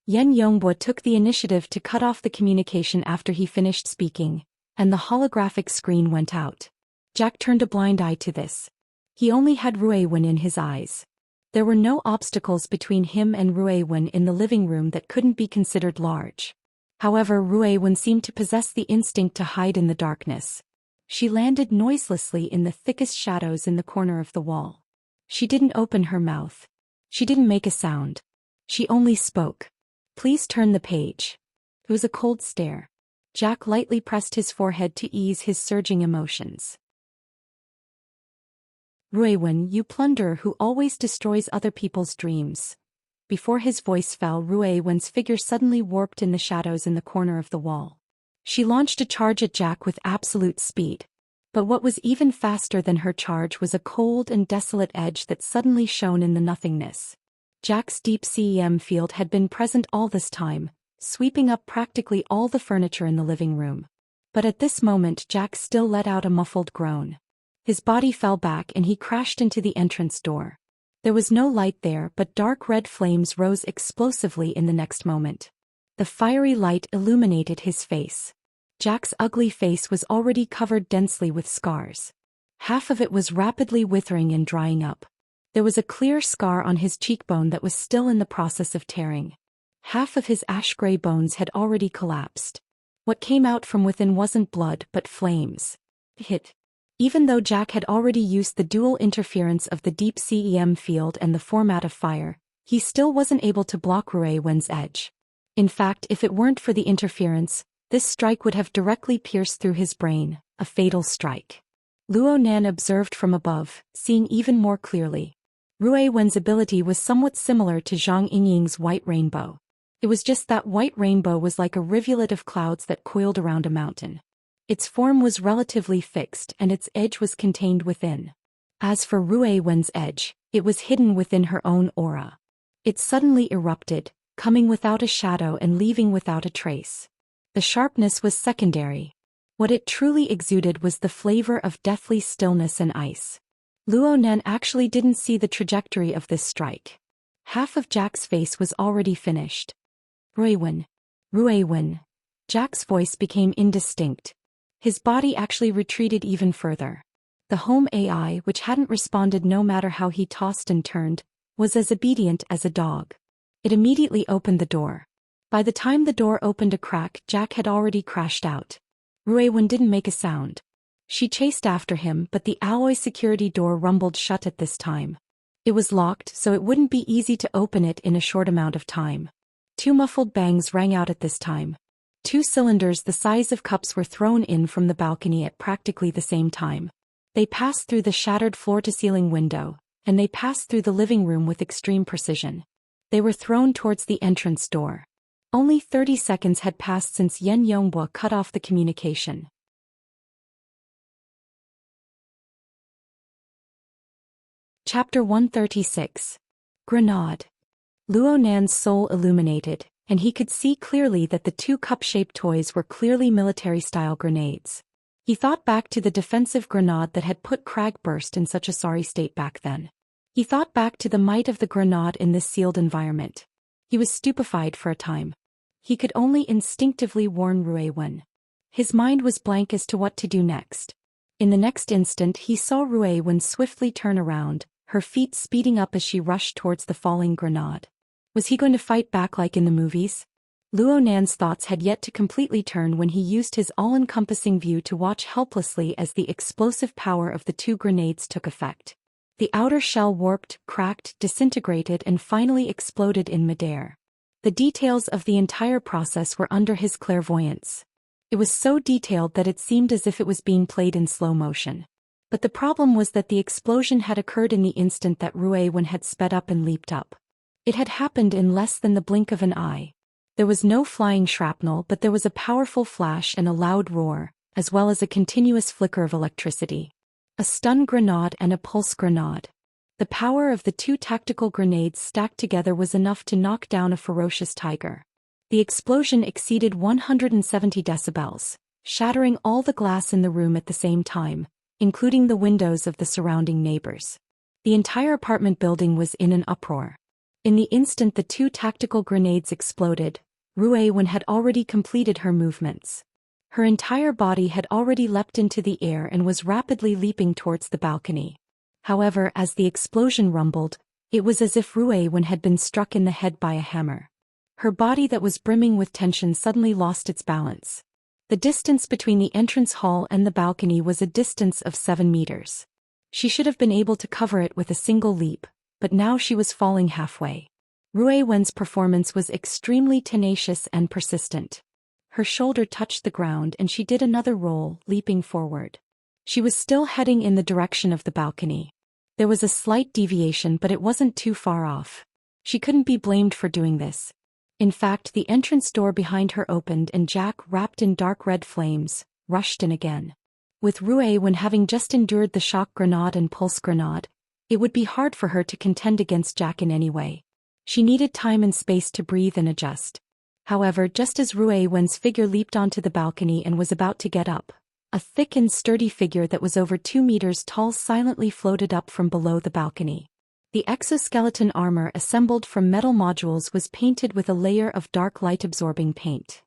Yan Yongbo took the initiative to cut off the communication after he finished speaking, and the holographic screen went out. Jack turned a blind eye to this. He only had Rui Wen in his eyes. There were no obstacles between him and Rui Wen in the living room that couldn't be considered large. However, Rui Wen seemed to possess the instinct to hide in the darkness. She landed noiselessly in the thickest shadows in the corner of the wall. She didn't open her mouth. She didn't make a sound. She only spoke. Please turn the page. It was a cold stare. Jack lightly pressed his forehead to ease his surging emotions. Rui Wen, you plunderer who always destroys other people's dreams. Before his voice fell, Rui Wen's figure suddenly warped in the shadows in the corner of the wall. She launched a charge at Jack with absolute speed. But what was even faster than her charge was a cold and desolate edge that suddenly shone in the nothingness. Jack's deep CEM field had been present all this time, sweeping up practically all the furniture in the living room. But at this moment Jack still let out a muffled groan. His body fell back and he crashed into the entrance door. There was no light there, but dark red flames rose explosively in the next moment. The fiery light illuminated his face. Jack's ugly face was already covered densely with scars. Half of it was rapidly withering and drying up. There was a clear scar on his cheekbone that was still in the process of tearing. Half of his ash-gray bones had already collapsed. What came out from within wasn't blood but flames. Hit. Even though Jack had already used the dual interference of the deep CEM field and the format of fire, he still wasn't able to block Rui Wen's edge. In fact, if it weren't for the interference, this strike would have directly pierced through his brain, a fatal strike. Luo Nan observed from above, seeing even more clearly. Rui Wen's ability was somewhat similar to Zhang Yingying's white rainbow. It was just that white rainbow was like a rivulet of clouds that coiled around a mountain. Its form was relatively fixed and its edge was contained within. As for Rui Wen's edge, it was hidden within her own aura. It suddenly erupted, coming without a shadow and leaving without a trace. The sharpness was secondary. What it truly exuded was the flavor of deathly stillness and ice. Luo Nan actually didn't see the trajectory of this strike. Half of Jack's face was already finished. Ruiwen. Ruiwen. Jack's voice became indistinct. His body actually retreated even further. The home AI, which hadn't responded no matter how he tossed and turned, was as obedient as a dog. It immediately opened the door. By the time the door opened a crack, Jack had already crashed out. Ruiwen didn't make a sound. She chased after him, but the alloy security door rumbled shut at this time. It was locked, so it wouldn't be easy to open it in a short amount of time. 2 muffled bangs rang out at this time. 2 cylinders the size of cups were thrown in from the balcony at practically the same time. They passed through the shattered floor-to-ceiling window, and they passed through the living room with extreme precision. They were thrown towards the entrance door. Only 30 seconds had passed since Yen Yonghua cut off the communication. Chapter 136. Grenade. Luo Nan's soul illuminated, and he could see clearly that the 2 cup-shaped toys were clearly military-style grenades. He thought back to the defensive grenade that had put Kragburst in such a sorry state back then. He thought back to the might of the grenade in this sealed environment. He was stupefied for a time. He could only instinctively warn Ruiwen. His mind was blank as to what to do next. In the next instant he saw Ruiwen swiftly turn around, her feet speeding up as she rushed towards the falling grenade. Was he going to fight back like in the movies? Luo Nan's thoughts had yet to completely turn when he used his all-encompassing view to watch helplessly as the explosive power of the 2 grenades took effect. The outer shell warped, cracked, disintegrated and finally exploded in midair. The details of the entire process were under his clairvoyance. It was so detailed that it seemed as if it was being played in slow motion. But the problem was that the explosion had occurred in the instant that Ruiwen had sped up and leaped up. It had happened in less than the blink of an eye. There was no flying shrapnel, but there was a powerful flash and a loud roar, as well as a continuous flicker of electricity. A stun grenade and a pulse grenade. The power of the 2 tactical grenades stacked together was enough to knock down a ferocious tiger. The explosion exceeded 170 decibels, shattering all the glass in the room at the same time, including the windows of the surrounding neighbors. The entire apartment building was in an uproar. In the instant the 2 tactical grenades exploded, Ruiwen had already completed her movements. Her entire body had already leapt into the air and was rapidly leaping towards the balcony. However, as the explosion rumbled, it was as if Ruiwen had been struck in the head by a hammer. Her body that was brimming with tension suddenly lost its balance. The distance between the entrance hall and the balcony was a distance of 7 meters. She should have been able to cover it with a single leap, but now she was falling halfway. Ruiwen's performance was extremely tenacious and persistent. Her shoulder touched the ground and she did another roll, leaping forward. She was still heading in the direction of the balcony. There was a slight deviation, but it wasn't too far off. She couldn't be blamed for doing this. In fact, the entrance door behind her opened and Jack, wrapped in dark red flames, rushed in again. With Ruiwen having just endured the shock grenade and pulse grenade, it would be hard for her to contend against Jack in any way. She needed time and space to breathe and adjust. However, just as Ruiwen's figure leaped onto the balcony and was about to get up, a thick and sturdy figure that was over 2 meters tall silently floated up from below the balcony. The exoskeleton armor assembled from metal modules was painted with a layer of dark light-absorbing paint.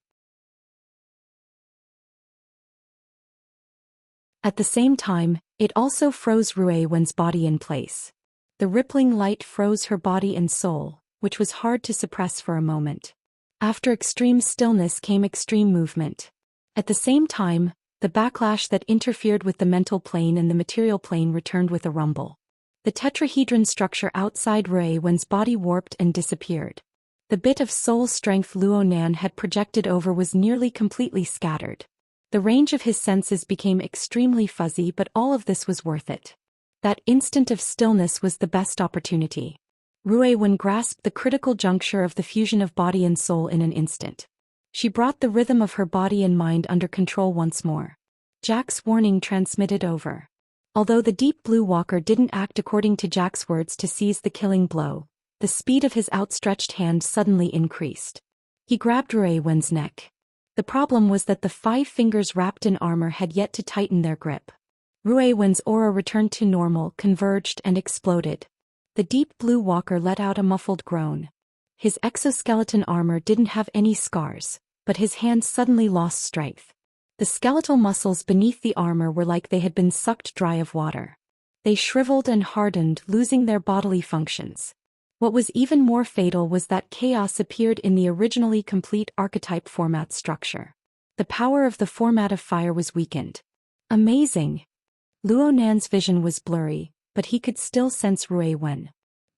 At the same time, it also froze Ruiwen's body in place. The rippling light froze her body and soul, which was hard to suppress for a moment. After extreme stillness came extreme movement. At the same time, the backlash that interfered with the mental plane and the material plane returned with a rumble. The tetrahedron structure outside Ruiwen's body warped and disappeared. The bit of soul strength Luo Nan had projected over was nearly completely scattered. The range of his senses became extremely fuzzy, but all of this was worth it. That instant of stillness was the best opportunity. Ruiwen grasped the critical juncture of the fusion of body and soul in an instant. She brought the rhythm of her body and mind under control once more. Jack's warning transmitted over. Although the deep blue walker didn't act according to Jack's words to seize the killing blow, the speed of his outstretched hand suddenly increased. He grabbed Ruiwen's neck. The problem was that the 5 fingers wrapped in armor had yet to tighten their grip. Rui Wen's aura returned to normal, converged and exploded. The deep blue walker let out a muffled groan. His exoskeleton armor didn't have any scars, but his hands suddenly lost strength. The skeletal muscles beneath the armor were like they had been sucked dry of water. They shriveled and hardened, losing their bodily functions. What was even more fatal was that chaos appeared in the originally complete archetype format structure. The power of the format of fire was weakened. Amazing! Luo Nan's vision was blurry, but he could still sense Rui Wen.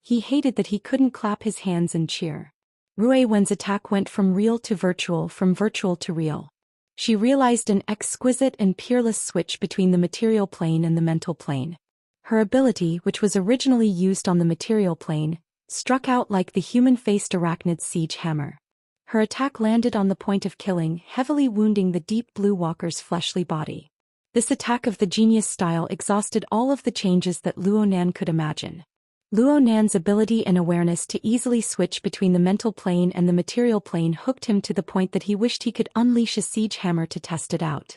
He hated that he couldn't clap his hands and cheer. Rui Wen's attack went from real to virtual, from virtual to real. She realized an exquisite and peerless switch between the material plane and the mental plane. Her ability, which was originally used on the material plane, struck out like the human-faced arachnid siege hammer. Her attack landed on the point of killing, heavily wounding the deep blue walker's fleshly body. This attack of the genius style exhausted all of the changes that Luo Nan could imagine. Luo Nan's ability and awareness to easily switch between the mental plane and the material plane hooked him to the point that he wished he could unleash a siege hammer to test it out.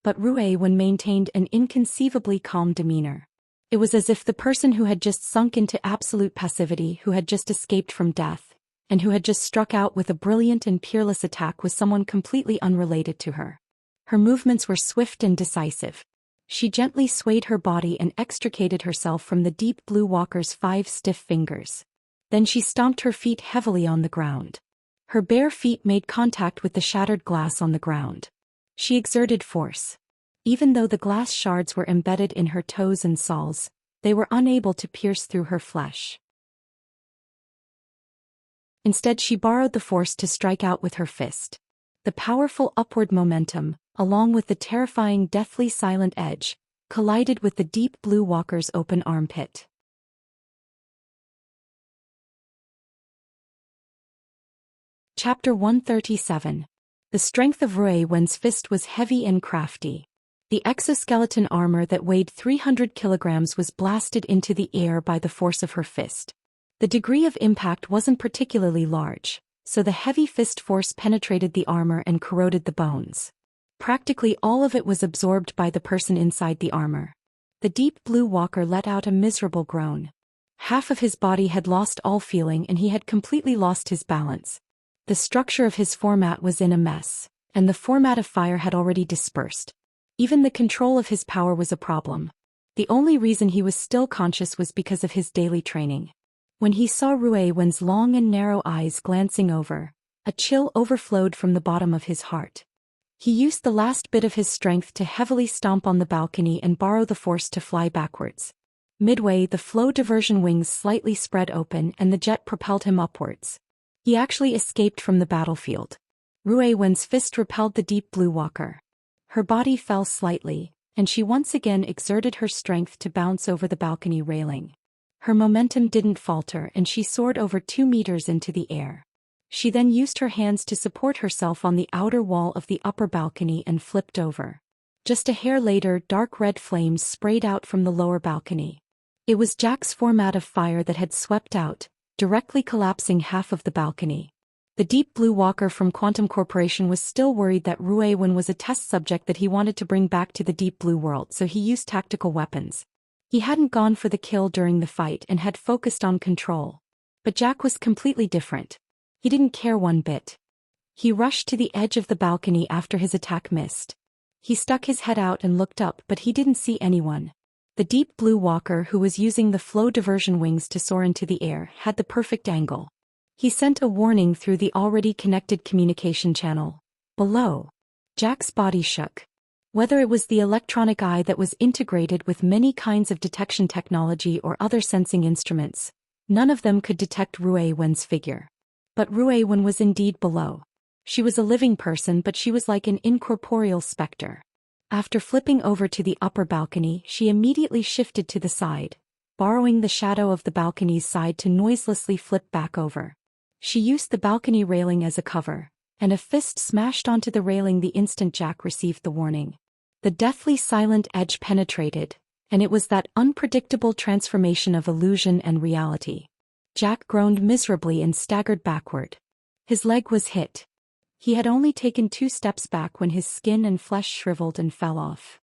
But Rui Wen maintained an inconceivably calm demeanor. It was as if the person who had just sunk into absolute passivity, who had just escaped from death, and who had just struck out with a brilliant and peerless attack was someone completely unrelated to her. Her movements were swift and decisive. She gently swayed her body and extricated herself from the deep blue walker's 5 stiff fingers. Then she stomped her feet heavily on the ground. Her bare feet made contact with the shattered glass on the ground. She exerted force. Even though the glass shards were embedded in her toes and soles, they were unable to pierce through her flesh. Instead, she borrowed the force to strike out with her fist. The powerful upward momentum, along with the terrifying deathly silent edge, collided with the deep blue walker's open armpit. Chapter 137. The strength of Rui Wen's fist was heavy and crafty. The exoskeleton armor that weighed 300 kilograms was blasted into the air by the force of her fist. The degree of impact wasn't particularly large, so the heavy fist force penetrated the armor and corroded the bones. Practically all of it was absorbed by the person inside the armor. The deep blue walker let out a miserable groan. Half of his body had lost all feeling and he had completely lost his balance. The structure of his format was in a mess, and the format of fire had already dispersed. Even the control of his power was a problem. The only reason he was still conscious was because of his daily training. When he saw Rui Wen's long and narrow eyes glancing over, a chill overflowed from the bottom of his heart. He used the last bit of his strength to heavily stomp on the balcony and borrow the force to fly backwards. Midway, the flow diversion wings slightly spread open and the jet propelled him upwards. He actually escaped from the battlefield. Rui Wen's fist repelled the deep blue walker. Her body fell slightly, and she once again exerted her strength to bounce over the balcony railing. Her momentum didn't falter and she soared over 2 meters into the air. She then used her hands to support herself on the outer wall of the upper balcony and flipped over. Just a hair later, dark red flames sprayed out from the lower balcony. It was Jack's format of fire that had swept out, directly collapsing half of the balcony. The deep blue walker from Quantum Corporation was still worried that Rui Wen was a test subject that he wanted to bring back to the deep blue world, so he used tactical weapons. He hadn't gone for the kill during the fight and had focused on control. But Jack was completely different. He didn't care one bit. He rushed to the edge of the balcony after his attack missed. He stuck his head out and looked up, but he didn't see anyone. The deep blue walker, who was using the flow diversion wings to soar into the air, had the perfect angle. He sent a warning through the already connected communication channel. Below. Jack's body shook. Whether it was the electronic eye that was integrated with many kinds of detection technology or other sensing instruments, none of them could detect Rui Wen's figure. But Rui Wen was indeed below. She was a living person, but she was like an incorporeal specter. After flipping over to the upper balcony, she immediately shifted to the side, borrowing the shadow of the balcony's side to noiselessly flip back over. She used the balcony railing as a cover, and a fist smashed onto the railing the instant Jack received the warning. The deathly silent edge penetrated, and it was that unpredictable transformation of illusion and reality. Jack groaned miserably and staggered backward. His leg was hit. He had only taken 2 steps back when his skin and flesh shriveled and fell off.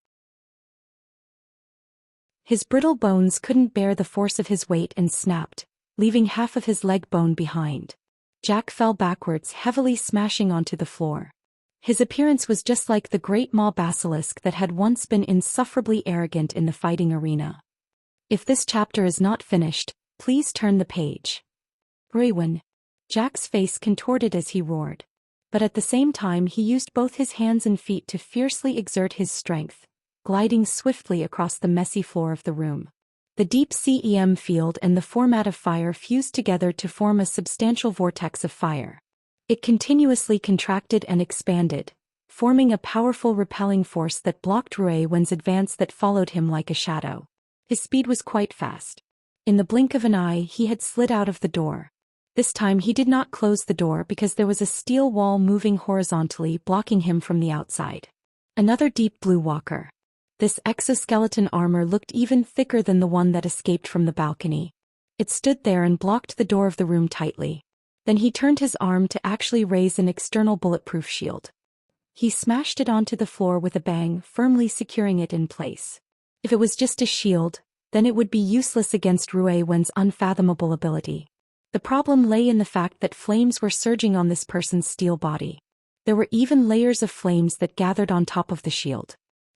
His brittle bones couldn't bear the force of his weight and snapped, leaving half of his leg bone behind. Jack fell backwards, heavily smashing onto the floor. His appearance was just like the great maw basilisk that had once been insufferably arrogant in the fighting arena. If this chapter is not finished, please turn the page. Ruiwen. Jack's face contorted as he roared. But at the same time he used both his hands and feet to fiercely exert his strength, gliding swiftly across the messy floor of the room. The deep CEM field and the format of fire fused together to form a substantial vortex of fire. It continuously contracted and expanded, forming a powerful repelling force that blocked Ruiwen's advance that followed him like a shadow. His speed was quite fast. In the blink of an eye he had slid out of the door. This time he did not close the door because there was a steel wall moving horizontally blocking him from the outside. Another deep blue walker. This exoskeleton armor looked even thicker than the one that escaped from the balcony. It stood there and blocked the door of the room tightly. Then he turned his arm to actually raise an external bulletproof shield. He smashed it onto the floor with a bang, firmly securing it in place. If it was just a shield, then it would be useless against Ruiwen's unfathomable ability. The problem lay in the fact that flames were surging on this person's steel body. There were even layers of flames that gathered on top of the shield.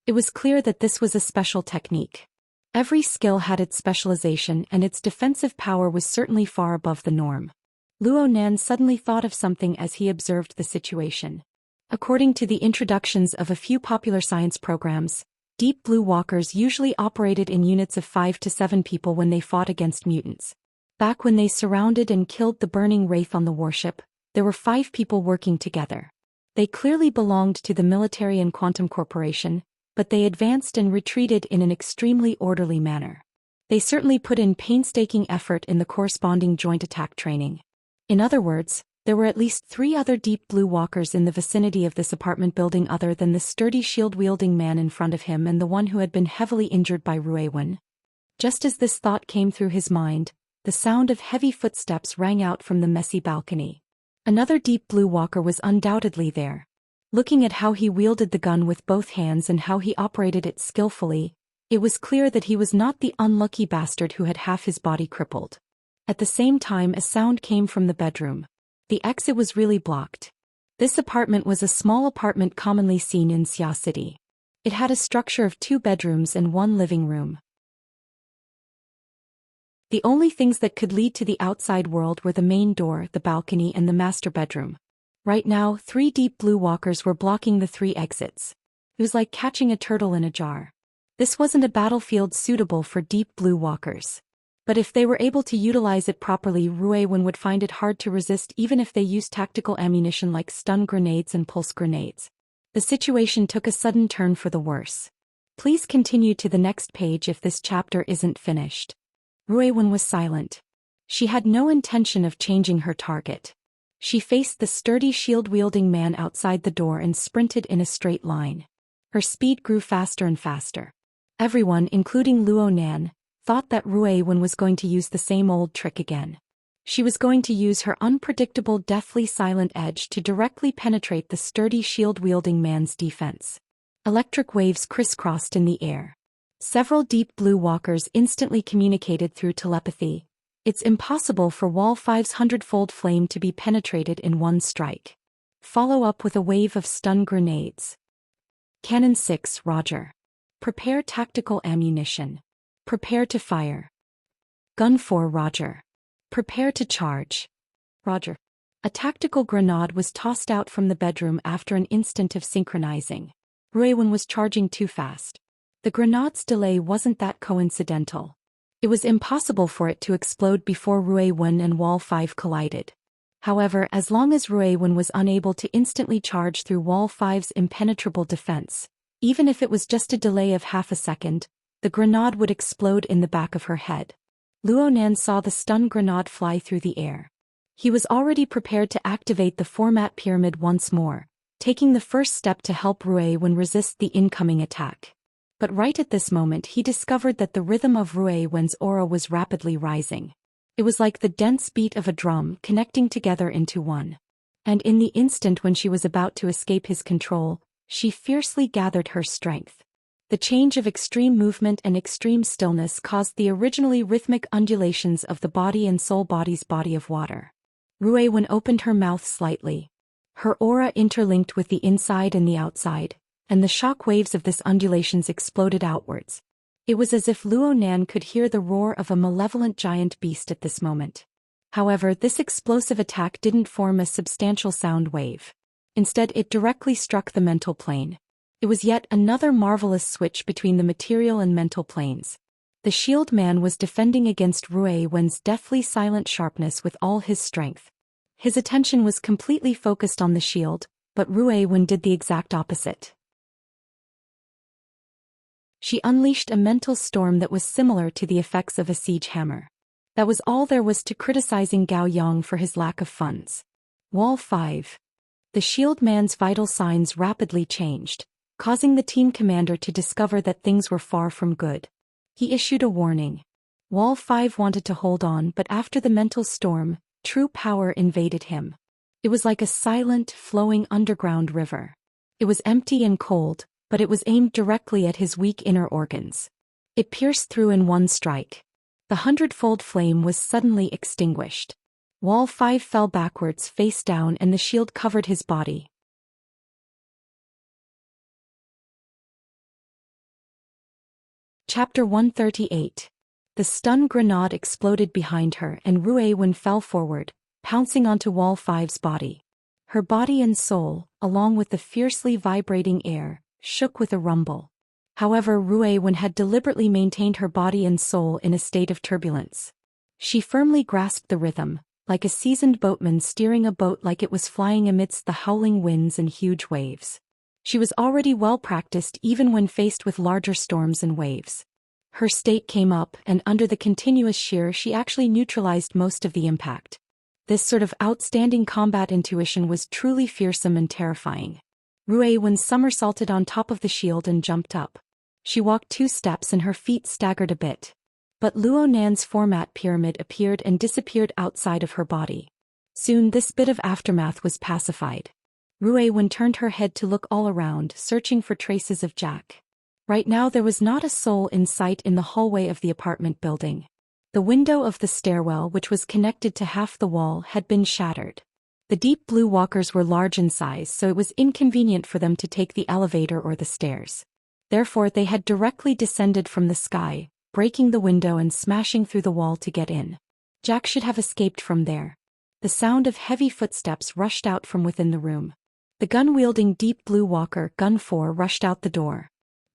It was clear that this was a special technique. Every skill had its specialization and its defensive power was certainly far above the norm. Luo Nan suddenly thought of something as he observed the situation. According to the introductions of a few popular science programs, deep blue walkers usually operated in units of 5 to 7 people when they fought against mutants. Back when they surrounded and killed the burning wraith on the warship, there were 5 people working together. They clearly belonged to the military and quantum corporation, but they advanced and retreated in an extremely orderly manner. They certainly put in painstaking effort in the corresponding joint attack training. In other words, there were at least 3 other deep blue walkers in the vicinity of this apartment building other than the sturdy shield-wielding man in front of him and the one who had been heavily injured by Ruiwen. Just as this thought came through his mind, the sound of heavy footsteps rang out from the messy balcony. Another deep blue walker was undoubtedly there. Looking at how he wielded the gun with both hands and how he operated it skillfully, it was clear that he was not the unlucky bastard who had half his body crippled. At the same time a sound came from the bedroom. The exit was really blocked. This apartment was a small apartment commonly seen in Xia City. It had a structure of 2 bedrooms and 1 living room. The only things that could lead to the outside world were the main door, the balcony, and the master bedroom. Right now, 3 deep blue walkers were blocking the 3 exits. It was like catching a turtle in a jar. This wasn't a battlefield suitable for deep blue walkers. But if they were able to utilize it properly, Ruiwen would find it hard to resist even if they used tactical ammunition like stun grenades and pulse grenades. The situation took a sudden turn for the worse. Please continue to the next page if this chapter isn't finished. Ruiwen was silent. She had no intention of changing her target. She faced the sturdy shield-wielding man outside the door and sprinted in a straight line. Her speed grew faster and faster. Everyone, including Luo Nan, thought that Ruiwen was going to use the same old trick again. She was going to use her unpredictable deathly silent edge to directly penetrate the sturdy shield-wielding man's defense. Electric waves crisscrossed in the air. Several deep blue walkers instantly communicated through telepathy. It's impossible for Wall 5's 100-fold flame to be penetrated in one strike. Follow up with a wave of stun grenades. Cannon 6, Roger. Prepare tactical ammunition. Prepare to fire. Gun 4, Roger. Prepare to charge. Roger. A tactical grenade was tossed out from the bedroom after an instant of synchronizing. Ruiwen was charging too fast. The grenade's delay wasn't that coincidental. It was impossible for it to explode before Ruiwen and Wall 5 collided. However, as long as Ruiwen was unable to instantly charge through Wall 5's impenetrable defense, even if it was just a delay of half a second, the grenade would explode in the back of her head. Luo Nan saw the stun grenade fly through the air. He was already prepared to activate the format pyramid once more, taking the first step to help Ruiwen resist the incoming attack. But right at this moment he discovered that the rhythm of Ruiwen's aura was rapidly rising. It was like the dense beat of a drum connecting together into one. And in the instant when she was about to escape his control, she fiercely gathered her strength. The change of extreme movement and extreme stillness caused the originally rhythmic undulations of the body and soul body's body of water. Rui Wen opened her mouth slightly. Her aura interlinked with the inside and the outside, and the shock waves of this undulations exploded outwards. It was as if Luo Nan could hear the roar of a malevolent giant beast at this moment. However, this explosive attack didn't form a substantial sound wave. Instead, it directly struck the mental plane. It was yet another marvelous switch between the material and mental planes. The shield man was defending against Rui Wen's deathly silent sharpness with all his strength. His attention was completely focused on the shield, but Rui Wen did the exact opposite. She unleashed a mental storm that was similar to the effects of a siege hammer. That was all there was to criticizing Gao Yang for his lack of funds. Wall 5. The shield man's vital signs rapidly changed, causing the team commander to discover that things were far from good. He issued a warning. Wall 5 wanted to hold on, but after the mental storm, true power invaded him. It was like a silent, flowing underground river. It was empty and cold, but it was aimed directly at his weak inner organs. It pierced through in one strike. The 100-fold flame was suddenly extinguished. Wall 5 fell backwards face down and the shield covered his body. Chapter 138. The stun grenade exploded behind her and Rui Wen fell forward, pouncing onto Wall 5's body. Her body and soul, along with the fiercely vibrating air, shook with a rumble. However, Rui Wen had deliberately maintained her body and soul in a state of turbulence. She firmly grasped the rhythm, like a seasoned boatman steering a boat like it was flying amidst the howling winds and huge waves. She was already well practiced even when faced with larger storms and waves. Her state came up, and under the continuous shear she actually neutralized most of the impact. This sort of outstanding combat intuition was truly fearsome and terrifying. Rui Wen somersaulted on top of the shield and jumped up. She walked 2 steps and her feet staggered a bit. But Luo Nan's format pyramid appeared and disappeared outside of her body. Soon this bit of aftermath was pacified. Rui Wen turned her head to look all around, searching for traces of Jack. Right now there was not a soul in sight in the hallway of the apartment building. The window of the stairwell, which was connected to half the wall, had been shattered. The deep blue walkers were large in size, so it was inconvenient for them to take the elevator or the stairs. Therefore they had directly descended from the sky, breaking the window and smashing through the wall to get in. Jack should have escaped from there. The sound of heavy footsteps rushed out from within the room. The gun-wielding deep blue walker, Gun 4, rushed out the door.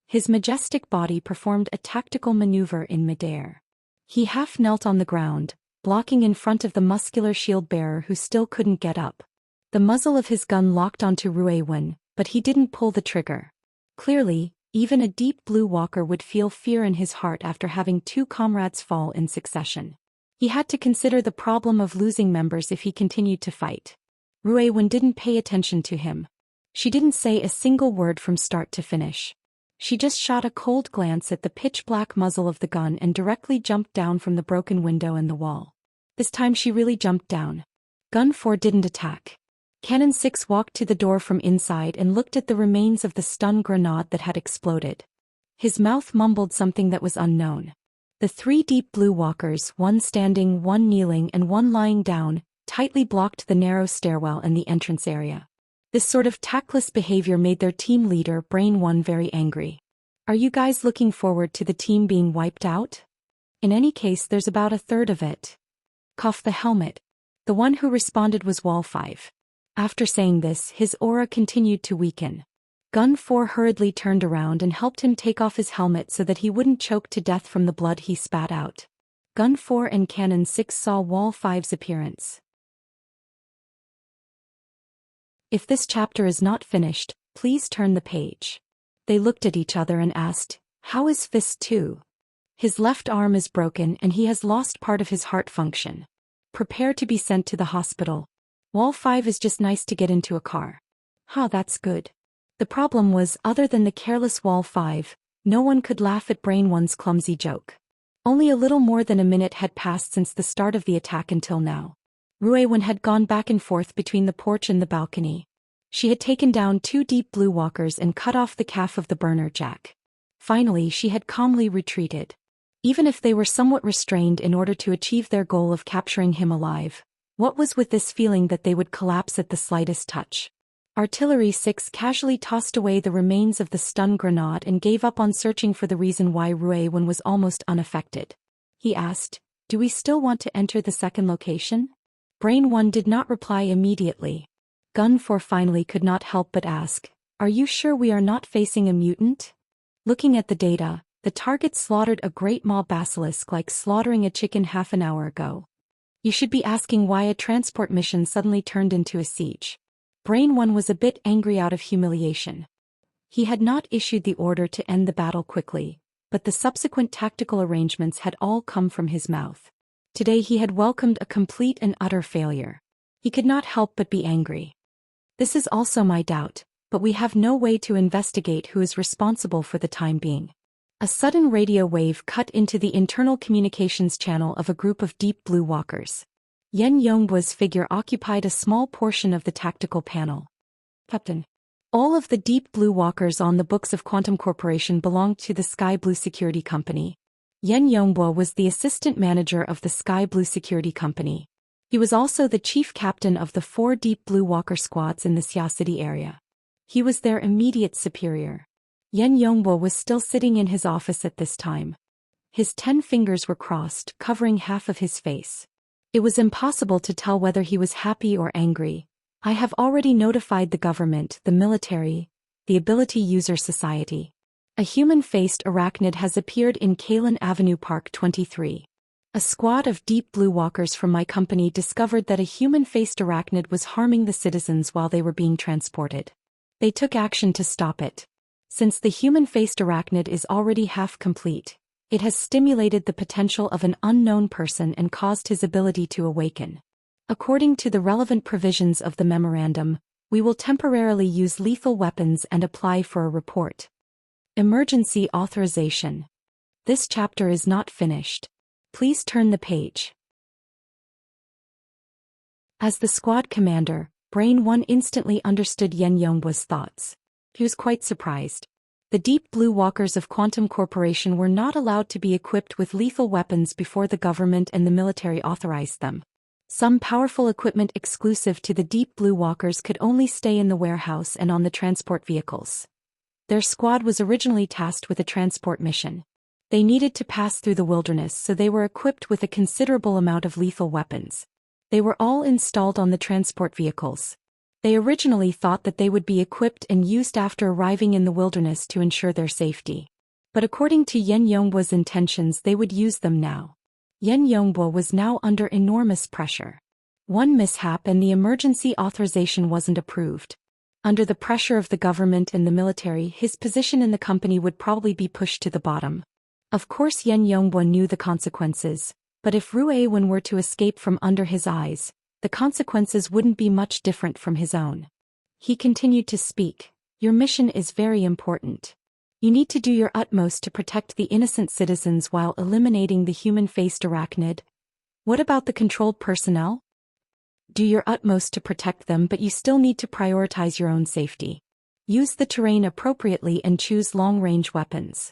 His majestic body performed a tactical maneuver in midair. He half knelt on the ground, blocking in front of the muscular shield-bearer who still couldn't get up. The muzzle of his gun locked onto Rui Wen, but he didn't pull the trigger. Clearly, even a deep blue walker would feel fear in his heart after having 2 comrades fall in succession. He had to consider the problem of losing members if he continued to fight. Rui Wen didn't pay attention to him. She didn't say a single word from start to finish. She just shot a cold glance at the pitch-black muzzle of the gun and directly jumped down from the broken window and the wall. This time she really jumped down. Gun 4 didn't attack. Cannon 6 walked to the door from inside and looked at the remains of the stun grenade that had exploded. His mouth mumbled something that was unknown. The 3 deep blue walkers, one standing, one kneeling and one lying down, tightly blocked the narrow stairwell and the entrance area. This sort of tactless behavior made their team leader, Brain 1, very angry. Are you guys looking forward to the team being wiped out? In any case, there's about a third of it. Cough the helmet. The one who responded was Wall 5. After saying this, his aura continued to weaken. Gun 4 hurriedly turned around and helped him take off his helmet so that he wouldn't choke to death from the blood he spat out. Gun 4 and Cannon 6 saw Wall 5's appearance. If this chapter is not finished, please turn the page. They looked at each other and asked, how is Fist 2? His left arm is broken and he has lost part of his heart function. Prepare to be sent to the hospital. Wall 5 is just nice to get into a car. That's good. The problem was, other than the careless Wall 5, no one could laugh at Brain 1's clumsy joke. Only a little more than a minute had passed since the start of the attack until now. Rui Wen had gone back and forth between the porch and the balcony. She had taken down 2 deep blue walkers and cut off the calf of the burner Jack. Finally, she had calmly retreated. Even if they were somewhat restrained in order to achieve their goal of capturing him alive, what was with this feeling that they would collapse at the slightest touch? Artillery 6 casually tossed away the remains of the stun grenade and gave up on searching for the reason why Ruewen was almost unaffected. He asked, "Do we still want to enter the second location?" Brain 1 did not reply immediately. Gun 4 finally could not help but ask, "Are you sure we are not facing a mutant?" Looking at the data, the target slaughtered a great maw basilisk like slaughtering a chicken half an hour ago. You should be asking why a transport mission suddenly turned into a siege. Brain 1 was a bit angry out of humiliation. He had not issued the order to end the battle quickly, but the subsequent tactical arrangements had all come from his mouth. Today he had welcomed a complete and utter failure. He could not help but be angry. This is also my doubt, but we have no way to investigate who is responsible for the time being. A sudden radio wave cut into the internal communications channel of a group of deep blue walkers. Yen Yongbo's figure occupied a small portion of the tactical panel. Captain. All of the deep blue walkers on the books of Quantum Corporation belonged to the Sky Blue Security Company. Yen Yongbo was the assistant manager of the Sky Blue Security Company. He was also the chief captain of the 4 deep blue walker squads in the Xia City area. He was their immediate superior. Yen Yongbo was still sitting in his office at this time. His 10 fingers were crossed, covering half of his face. It was impossible to tell whether he was happy or angry. "I have already notified the government, the military, the Ability User Society. A human-faced arachnid has appeared in Kalen Avenue Park 23. A squad of deep blue walkers from my company discovered that a human-faced arachnid was harming the citizens while they were being transported. They took action to stop it. Since the human-faced arachnid is already half complete, it has stimulated the potential of an unknown person and caused his ability to awaken. According to the relevant provisions of the memorandum, we will temporarily use lethal weapons and apply for a report. Emergency authorization. This chapter is not finished. Please turn the page." As the squad commander, Brain 1 instantly understood Yen Yongbo's thoughts. He was quite surprised. The deep blue walkers of Quantum Corporation were not allowed to be equipped with lethal weapons before the government and the military authorized them. Some powerful equipment exclusive to the deep blue walkers could only stay in the warehouse and on the transport vehicles. Their squad was originally tasked with a transport mission. They needed to pass through the wilderness, so they were equipped with a considerable amount of lethal weapons. They were all installed on the transport vehicles. They originally thought that they would be equipped and used after arriving in the wilderness to ensure their safety. But according to Yen Yongbo's intentions, they would use them now. Yen Yongbo was now under enormous pressure. One mishap and the emergency authorization wasn't approved. Under the pressure of the government and the military, his position in the company would probably be pushed to the bottom. Of course Yen Yongbo knew the consequences, but if Ruewen were to escape from under his eyes, the consequences wouldn't be much different from his own. He continued to speak. "Your mission is very important. You need to do your utmost to protect the innocent citizens while eliminating the human-faced arachnid. What about the controlled personnel? Do your utmost to protect them, but you still need to prioritize your own safety. Use the terrain appropriately and choose long-range weapons."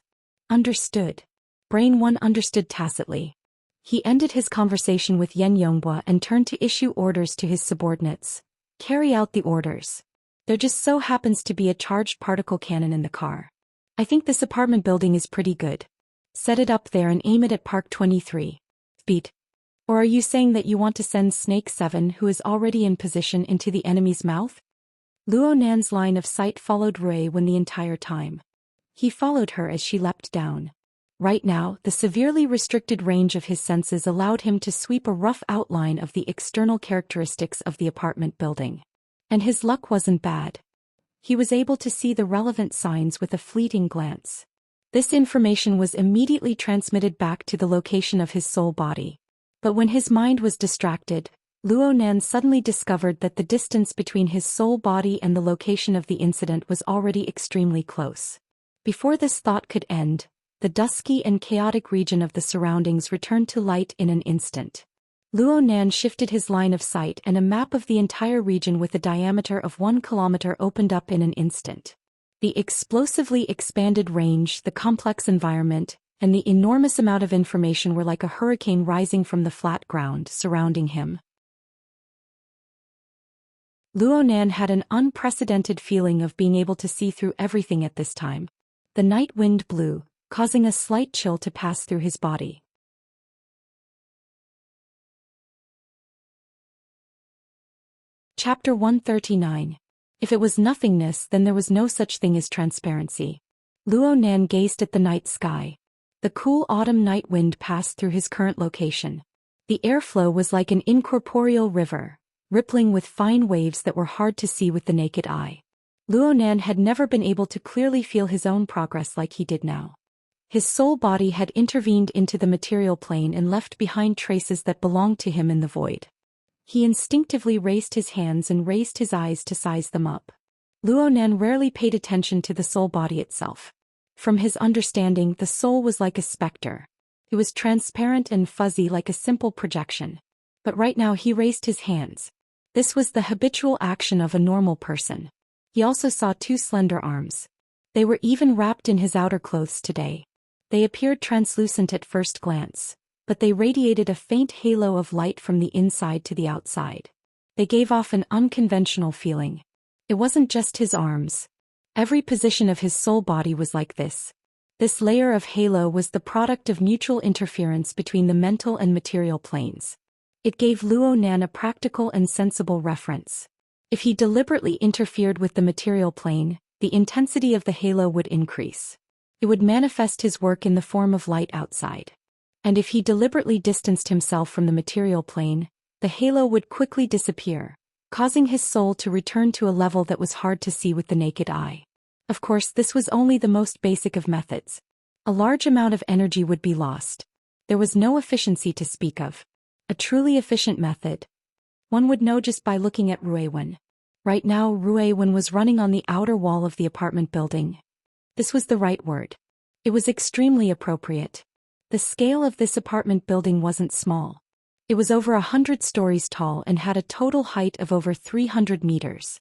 Understood. Brain 1 understood tacitly. He ended his conversation with Yen Yongbo and turned to issue orders to his subordinates. "Carry out the orders. There just so happens to be a charged particle cannon in the car. I think this apartment building is pretty good. Set it up there and aim it at Park 23. Beat. Or are you saying that you want to send Snake 7, who is already in position, into the enemy's mouth?" Luo Nan's line of sight followed Ruewen the entire time. He followed her as she leapt down. Right now, the severely restricted range of his senses allowed him to sweep a rough outline of the external characteristics of the apartment building. And his luck wasn't bad. He was able to see the relevant signs with a fleeting glance. This information was immediately transmitted back to the location of his soul body. But when his mind was distracted, Luo Nan suddenly discovered that the distance between his soul body and the location of the incident was already extremely close. Before this thought could end, the dusky and chaotic region of the surroundings returned to light in an instant. Luo Nan shifted his line of sight and a map of the entire region with a diameter of 1 kilometer opened up in an instant. The explosively expanded range, the complex environment, and the enormous amount of information were like a hurricane rising from the flat ground surrounding him. Luonan had an unprecedented feeling of being able to see through everything at this time. The night wind blew, causing a slight chill to pass through his body. Chapter 139. If it was nothingness, then there was no such thing as transparency. Luonan gazed at the night sky. The cool autumn night wind passed through his current location. The airflow was like an incorporeal river, rippling with fine waves that were hard to see with the naked eye. Luonan had never been able to clearly feel his own progress like he did now. His soul body had intervened into the material plane and left behind traces that belonged to him in the void. He instinctively raised his hands and raised his eyes to size them up. Luonan rarely paid attention to the soul body itself. From his understanding, the soul was like a specter. It was transparent and fuzzy like a simple projection. But right now he raised his hands. This was the habitual action of a normal person. He also saw two slender arms. They were even wrapped in his outer clothes today. They appeared translucent at first glance, but they radiated a faint halo of light from the inside to the outside. They gave off an unconventional feeling. It wasn't just his arms. Every position of his soul body was like this. This layer of halo was the product of mutual interference between the mental and material planes. It gave Luonan a practical and sensible reference. If he deliberately interfered with the material plane, the intensity of the halo would increase. It would manifest his work in the form of light outside. And if he deliberately distanced himself from the material plane, the halo would quickly disappear, causing his soul to return to a level that was hard to see with the naked eye. Of course, this was only the most basic of methods. A large amount of energy would be lost. There was no efficiency to speak of. A truly efficient method. One would know just by looking at Ruiwen. Right now, Ruiwen was running on the outer wall of the apartment building. This was the right word. It was extremely appropriate. The scale of this apartment building wasn't small. It was over 100 stories tall and had a total height of over 300 meters.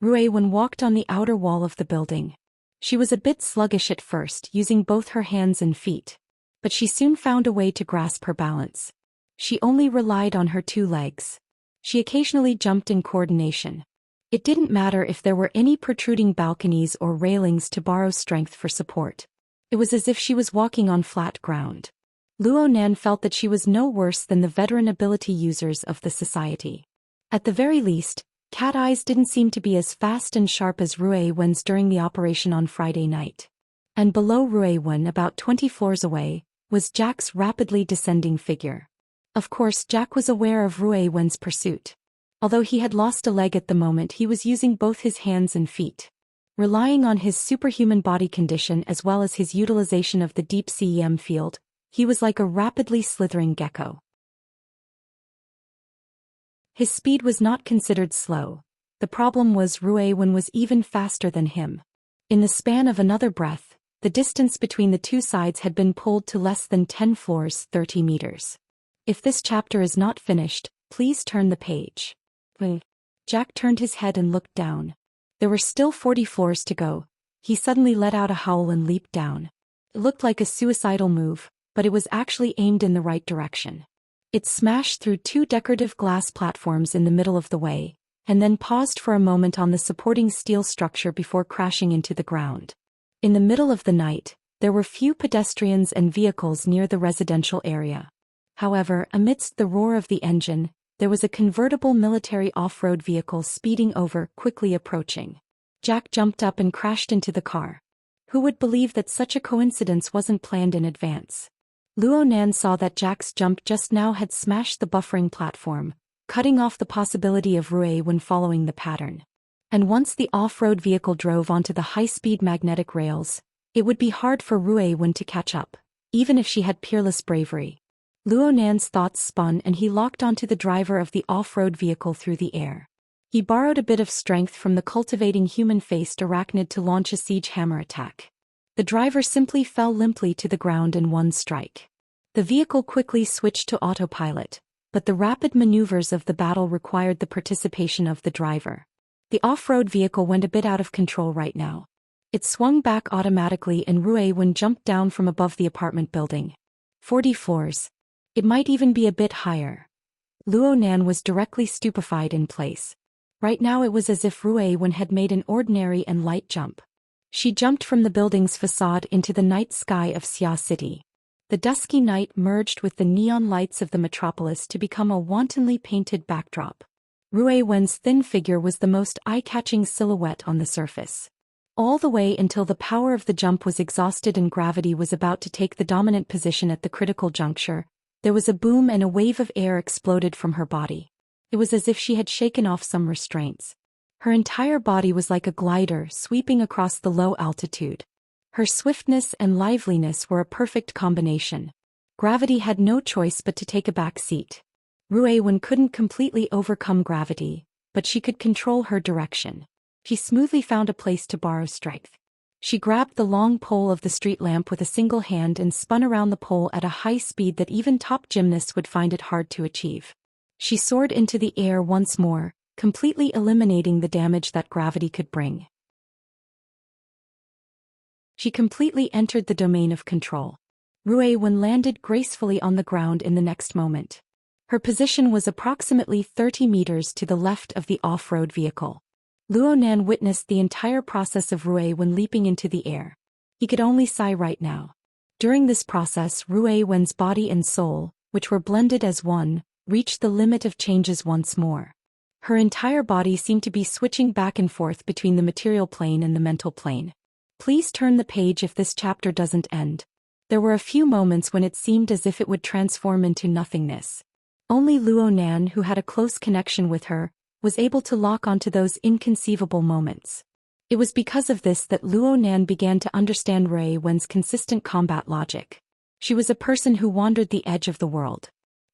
Ruiwen walked on the outer wall of the building. She was a bit sluggish at first, using both her hands and feet. But she soon found a way to grasp her balance. She only relied on her two legs. She occasionally jumped in coordination. It didn't matter if there were any protruding balconies or railings to borrow strength for support. It was as if she was walking on flat ground. Luonan felt that she was no worse than the veteran ability users of the society. At the very least, Cat Eyes didn't seem to be as fast and sharp as Ruiwen's during the operation on Friday night. And below Ruiwen, about 20 floors away, was Jack's rapidly descending figure. Of course, Jack was aware of Ruiwen's pursuit. Although he had lost a leg at the moment, he was using both his hands and feet. Relying on his superhuman body condition as well as his utilization of the deep CEM field, he was like a rapidly slithering gecko. His speed was not considered slow. The problem was Ruiwen was even faster than him. In the span of another breath, the distance between the two sides had been pulled to less than 10 floors, 30 meters. If this chapter is not finished, please turn the page. Jack turned his head and looked down. There were still 40 floors to go. He suddenly let out a howl and leaped down. It looked like a suicidal move, but it was actually aimed in the right direction. It smashed through two decorative glass platforms in the middle of the way, and then paused for a moment on the supporting steel structure before crashing into the ground. In the middle of the night, there were few pedestrians and vehicles near the residential area. However, amidst the roar of the engine, there was a convertible military off-road vehicle speeding over, quickly approaching. Jack jumped up and crashed into the car. Who would believe that such a coincidence wasn't planned in advance? Luonan saw that Jack's jump just now had smashed the buffering platform, cutting off the possibility of Ruiwen following the pattern. And once the off-road vehicle drove onto the high-speed magnetic rails, it would be hard for Ruiwen to catch up, even if she had peerless bravery. Luonan's thoughts spun and he locked onto the driver of the off-road vehicle through the air. He borrowed a bit of strength from the cultivating human-faced arachnid to launch a siege hammer attack. The driver simply fell limply to the ground in one strike. The vehicle quickly switched to autopilot, but the rapid maneuvers of the battle required the participation of the driver. The off-road vehicle went a bit out of control right now. It swung back automatically and Rui Wen jumped down from above the apartment building. 40 floors. It might even be a bit higher. Luo Nan was directly stupefied in place. Right now it was as if Rui Wen had made an ordinary and light jump. She jumped from the building's facade into the night sky of Xia City. The dusky night merged with the neon lights of the metropolis to become a wantonly painted backdrop. Rui Wen's thin figure was the most eye-catching silhouette on the surface. All the way until the power of the jump was exhausted and gravity was about to take the dominant position at the critical juncture, there was a boom and a wave of air exploded from her body. It was as if she had shaken off some restraints. Her entire body was like a glider sweeping across the low altitude. Her swiftness and liveliness were a perfect combination. Gravity had no choice but to take a back seat. Rui Wen couldn't completely overcome gravity, but she could control her direction. She smoothly found a place to borrow strength. She grabbed the long pole of the street lamp with a single hand and spun around the pole at a high speed that even top gymnasts would find it hard to achieve. She soared into the air once more, completely eliminating the damage that gravity could bring. She completely entered the domain of control. Rui Wen landed gracefully on the ground in the next moment. Her position was approximately 30 meters to the left of the off-road vehicle. Luo Nan witnessed the entire process of Rui Wen leaping into the air. He could only sigh right now. During this process, Rui Wen's body and soul, which were blended as one, reached the limit of changes once more. Her entire body seemed to be switching back and forth between the material plane and the mental plane. Please turn the page if this chapter doesn't end. There were a few moments when it seemed as if it would transform into nothingness. Only Luo Nan, who had a close connection with her, was able to lock onto those inconceivable moments. It was because of this that Luo Nan began to understand Rui Wen's consistent combat logic. She was a person who wandered the edge of the world.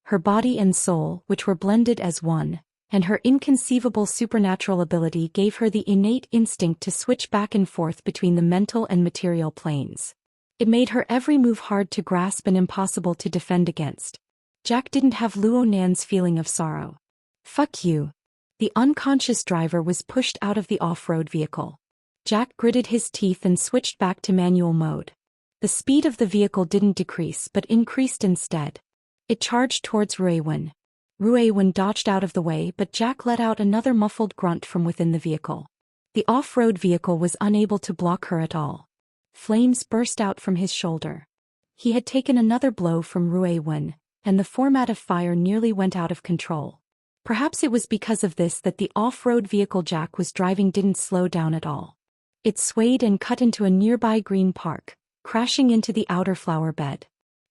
Her body and soul, which were blended as one, and her inconceivable supernatural ability gave her the innate instinct to switch back and forth between the mental and material planes. It made her every move hard to grasp and impossible to defend against. Jack didn't have Luo Nan's feeling of sorrow. Fuck you. The unconscious driver was pushed out of the off-road vehicle. Jack gritted his teeth and switched back to manual mode. The speed of the vehicle didn't decrease but increased instead. It charged towards Rui Wen. Rui Wen dodged out of the way but Jack let out another muffled grunt from within the vehicle. The off-road vehicle was unable to block her at all. Flames burst out from his shoulder. He had taken another blow from Rui Wen, and the format of fire nearly went out of control. Perhaps it was because of this that the off-road vehicle Jack was driving didn't slow down at all. It swayed and cut into a nearby green park, crashing into the outer flower bed.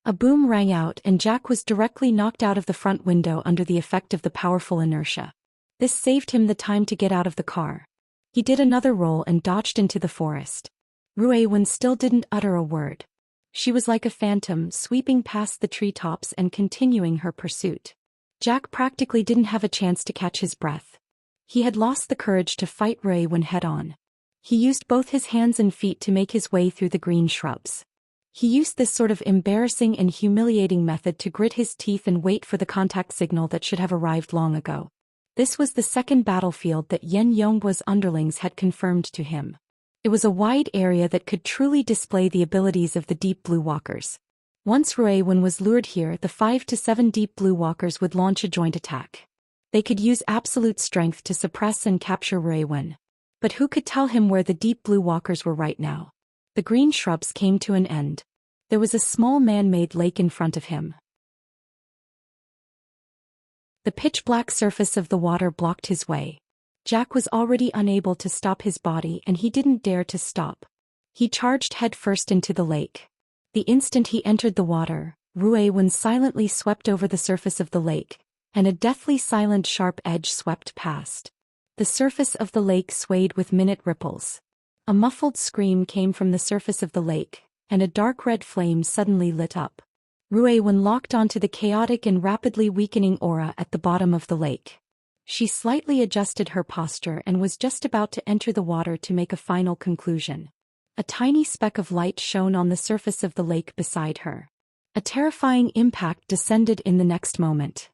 A boom rang out and Jack was directly knocked out of the front window under the effect of the powerful inertia. This saved him the time to get out of the car. He did another roll and dodged into the forest. Rui Wen still didn't utter a word. She was like a phantom sweeping past the treetops and continuing her pursuit. Jack practically didn't have a chance to catch his breath. He had lost the courage to fight Rui Wen head-on. He used both his hands and feet to make his way through the green shrubs. He used this sort of embarrassing and humiliating method to grit his teeth and wait for the contact signal that should have arrived long ago. This was the second battlefield that Yen Yongguo's underlings had confirmed to him. It was a wide area that could truly display the abilities of the Deep Blue Walkers. Once Rui Wen was lured here, the 5 to 7 Deep Blue Walkers would launch a joint attack. They could use absolute strength to suppress and capture Rui Wen. But who could tell him where the Deep Blue Walkers were right now? The green shrubs came to an end. There was a small man-made lake in front of him. The pitch-black surface of the water blocked his way. Jack was already unable to stop his body and he didn't dare to stop. He charged headfirst into the lake. The instant he entered the water, Rui Wen silently swept over the surface of the lake, and a deathly silent sharp edge swept past. The surface of the lake swayed with minute ripples. A muffled scream came from the surface of the lake, and a dark red flame suddenly lit up. Rui Wen locked onto the chaotic and rapidly weakening aura at the bottom of the lake. She slightly adjusted her posture and was just about to enter the water to make a final conclusion. A tiny speck of light shone on the surface of the lake beside her. A terrifying impact descended in the next moment.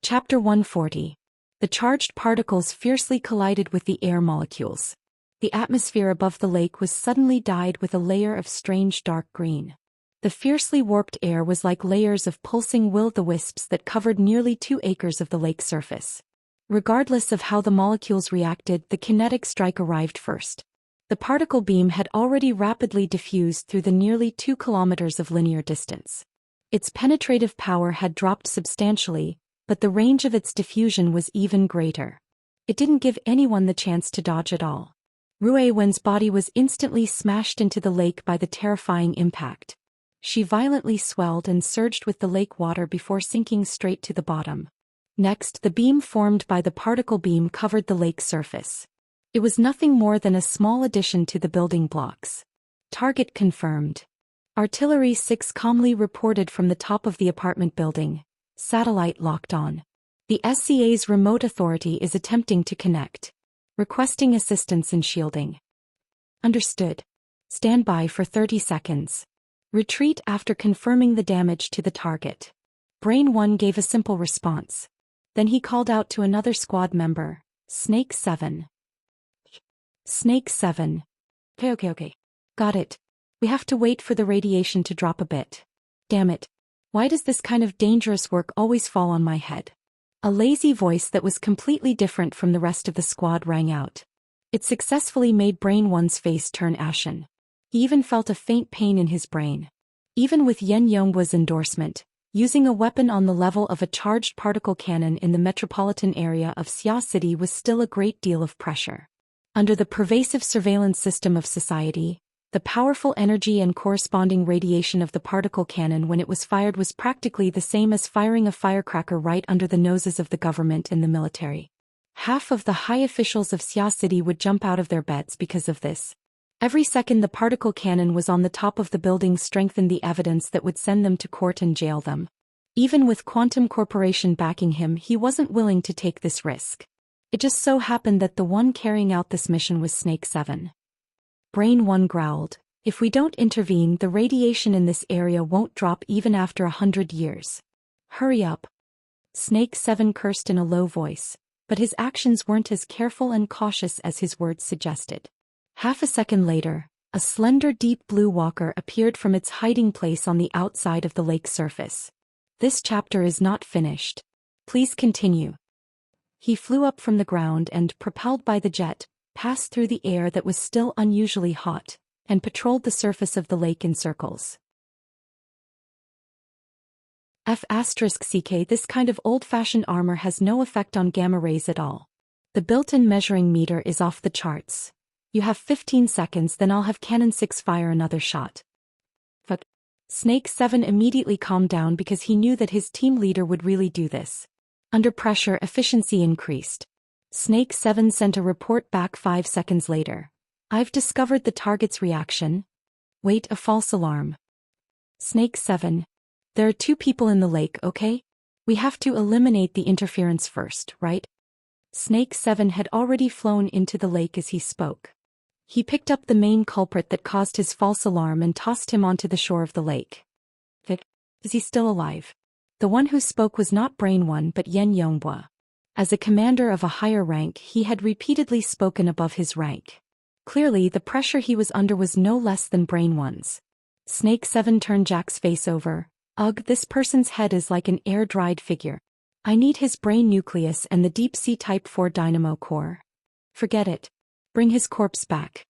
Chapter 140. The charged particles fiercely collided with the air molecules. The atmosphere above the lake was suddenly dyed with a layer of strange dark green. The fiercely warped air was like layers of pulsing will-o'-the-wisps that covered nearly 2 acres of the lake's surface. Regardless of how the molecules reacted, the kinetic strike arrived first. The particle beam had already rapidly diffused through the nearly 2 kilometers of linear distance. Its penetrative power had dropped substantially, but the range of its diffusion was even greater. It didn't give anyone the chance to dodge at all. Rui Wen's body was instantly smashed into the lake by the terrifying impact. She violently swelled and surged with the lake water before sinking straight to the bottom. Next, the beam formed by the particle beam covered the lake's surface. It was nothing more than a small addition to the building blocks. Target confirmed. Artillery 6 calmly reported from the top of the apartment building. Satellite locked on. The SCA's remote authority is attempting to connect. Requesting assistance in shielding. Understood. Stand by for 30 seconds. Retreat after confirming the damage to the target. Brain 1 gave a simple response. Then he called out to another squad member, Snake 7. Snake 7. Okay. Got it. We have to wait for the radiation to drop a bit. Damn it. Why does this kind of dangerous work always fall on my head? A lazy voice that was completely different from the rest of the squad rang out. It successfully made Brain 1's face turn ashen. He even felt a faint pain in his brain. Even with Yen Yonghua's endorsement, using a weapon on the level of a charged particle cannon in the metropolitan area of Xia City was still a great deal of pressure. Under the pervasive surveillance system of society, the powerful energy and corresponding radiation of the particle cannon when it was fired was practically the same as firing a firecracker right under the noses of the government and the military. Half of the high officials of Xia City would jump out of their beds because of this. Every second the particle cannon was on the top of the building strengthened the evidence that would send them to court and jail them. Even with Quantum Corporation backing him, he wasn't willing to take this risk. It just so happened that the one carrying out this mission was Snake 7. Brain 1 growled, "If we don't intervene, the radiation in this area won't drop even after 100 years. Hurry up." Snake 7 cursed in a low voice, but his actions weren't as careful and cautious as his words suggested. Half a second later, a slender deep blue walker appeared from its hiding place on the outside of the lake's surface. "This chapter is not finished. Please continue." He flew up from the ground and, propelled by the jet, passed through the air that was still unusually hot, and patrolled the surface of the lake in circles. F***CK This kind of old-fashioned armor has no effect on gamma rays at all. The built-in measuring meter is off the charts. You have 15 seconds, then I'll have Cannon 6 fire another shot. Fuck. Snake 7 immediately calmed down because he knew that his team leader would really do this. Under pressure, efficiency increased. Snake 7 sent a report back 5 seconds later. "I've discovered the target's reaction." "Wait, a false alarm." Snake 7. "There are 2 people in the lake, okay? We have to eliminate the interference first, right?" Snake 7 had already flown into the lake as he spoke. He picked up the main culprit that caused his false alarm and tossed him onto the shore of the lake. Is he still alive? The one who spoke was not Brain 1 but Yen Yonghua. As a commander of a higher rank, he had repeatedly spoken above his rank. Clearly, the pressure he was under was no less than Brain 1's. Snake 7 turned Jack's face over. "Ugh, this person's head is like an air-dried figure. I need his brain nucleus and the deep-sea Type 4 dynamo core." "Forget it. Bring his corpse back."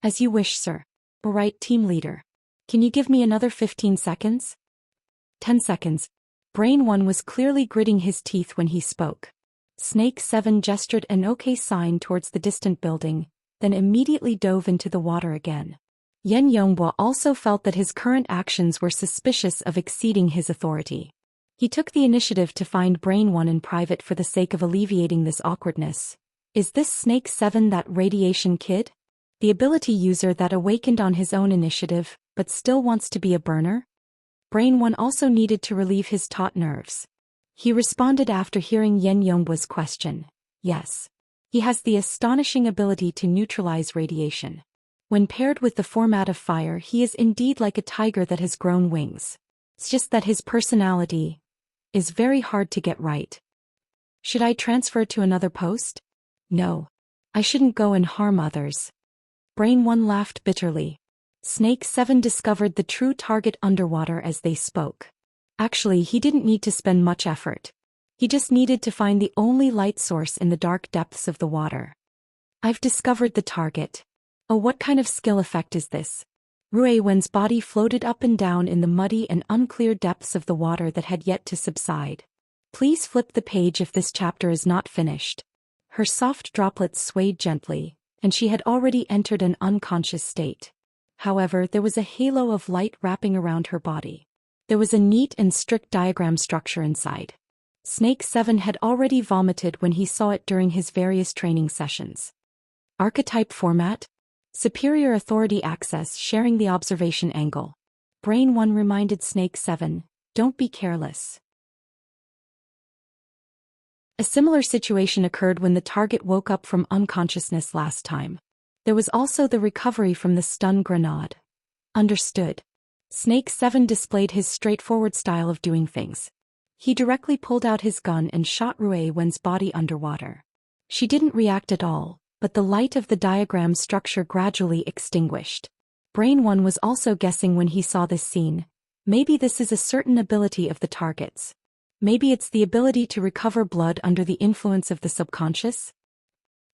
"As you wish, sir." "Alright, team leader. Can you give me another 15 seconds? 10 seconds. Brain 1 was clearly gritting his teeth when he spoke. Snake 7 gestured an okay sign towards the distant building, then immediately dove into the water again. Yen Yonghua also felt that his current actions were suspicious of exceeding his authority. He took the initiative to find Brain 1 in private for the sake of alleviating this awkwardness. "Is this Snake 7 that radiation kid? The ability user that awakened on his own initiative, but still wants to be a burner?" Brain 1 also needed to relieve his taut nerves. He responded after hearing Yen Yonghua's question. "Yes. He has the astonishing ability to neutralize radiation. When paired with the format of fire, he is indeed like a tiger that has grown wings. It's just that his personality is very hard to get right." Should I transfer to another post? No. I shouldn't go and harm others. Brain 1 laughed bitterly. Snake 7 discovered the true target underwater as they spoke. Actually, he didn't need to spend much effort. He just needed to find the only light source in the dark depths of the water. I've discovered the target. Oh, what kind of skill effect is this? Rui Wen's body floated up and down in the muddy and unclear depths of the water that had yet to subside. Please flip the page if this chapter is not finished. Her soft droplets swayed gently, and she had already entered an unconscious state. However, there was a halo of light wrapping around her body. There was a neat and strict diagram structure inside. Snake 7 had already vomited when he saw it during his various training sessions. Archetype format? Superior authority access sharing the observation angle. Brain 1 reminded Snake 7, don't be careless. A similar situation occurred when the target woke up from unconsciousness last time. There was also the recovery from the stun grenade. Understood. Snake 7 displayed his straightforward style of doing things. He directly pulled out his gun and shot Rui Wen's body underwater. She didn't react at all, but the light of the diagram structure gradually extinguished. Brain 1 was also guessing when he saw this scene. Maybe this is a certain ability of the target's. Maybe it's the ability to recover blood under the influence of the subconscious?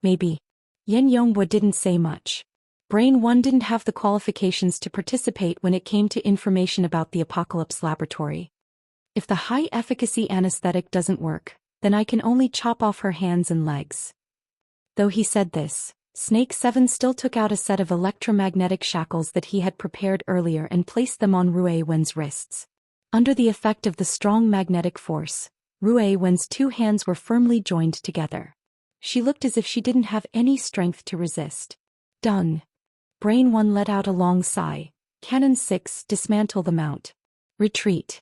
Maybe. Yen Yonghua didn't say much. Brain 1 didn't have the qualifications to participate when it came to information about the Apocalypse Laboratory. If the high-efficacy anesthetic doesn't work, then I can only chop off her hands and legs. Though he said this, Snake 7 still took out a set of electromagnetic shackles that he had prepared earlier and placed them on Rui Wen's wrists. Under the effect of the strong magnetic force, Rui Wen's two hands were firmly joined together. She looked as if she didn't have any strength to resist. Done. Brain 1 let out a long sigh. Cannon 6, dismantle the mount. Retreat.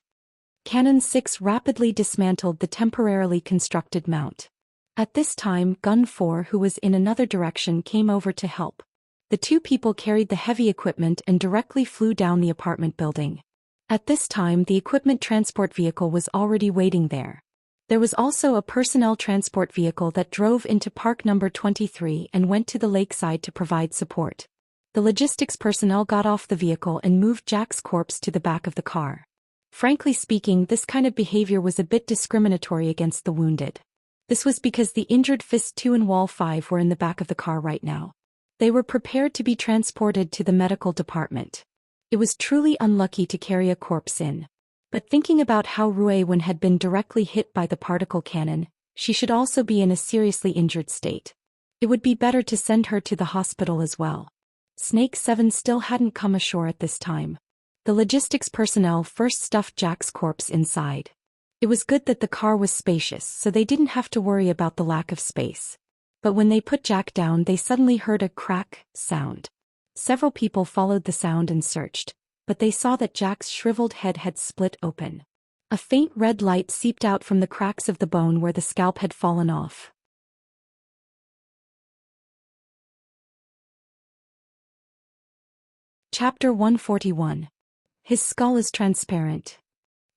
Cannon 6 rapidly dismantled the temporarily constructed mount. At this time, Gun 4, who was in another direction, came over to help. The two people carried the heavy equipment and directly flew down the apartment building. At this time, the equipment transport vehicle was already waiting there. There was also a personnel transport vehicle that drove into park number 23 and went to the lakeside to provide support. The logistics personnel got off the vehicle and moved Jack's corpse to the back of the car. Frankly speaking, this kind of behavior was a bit discriminatory against the wounded. This was because the injured Fist 2 and Wall 5 were in the back of the car right now. They were prepared to be transported to the medical department. It was truly unlucky to carry a corpse in. But thinking about how Rui Wen had been directly hit by the particle cannon, she should also be in a seriously injured state. It would be better to send her to the hospital as well. Snake 7 still hadn't come ashore at this time. The logistics personnel first stuffed Jack's corpse inside. It was good that the car was spacious, so they didn't have to worry about the lack of space. But when they put Jack down, they suddenly heard a crack sound. Several people followed the sound and searched, but they saw that Jack's shriveled head had split open. A faint red light seeped out from the cracks of the bone where the scalp had fallen off. Chapter 141. His skull is transparent.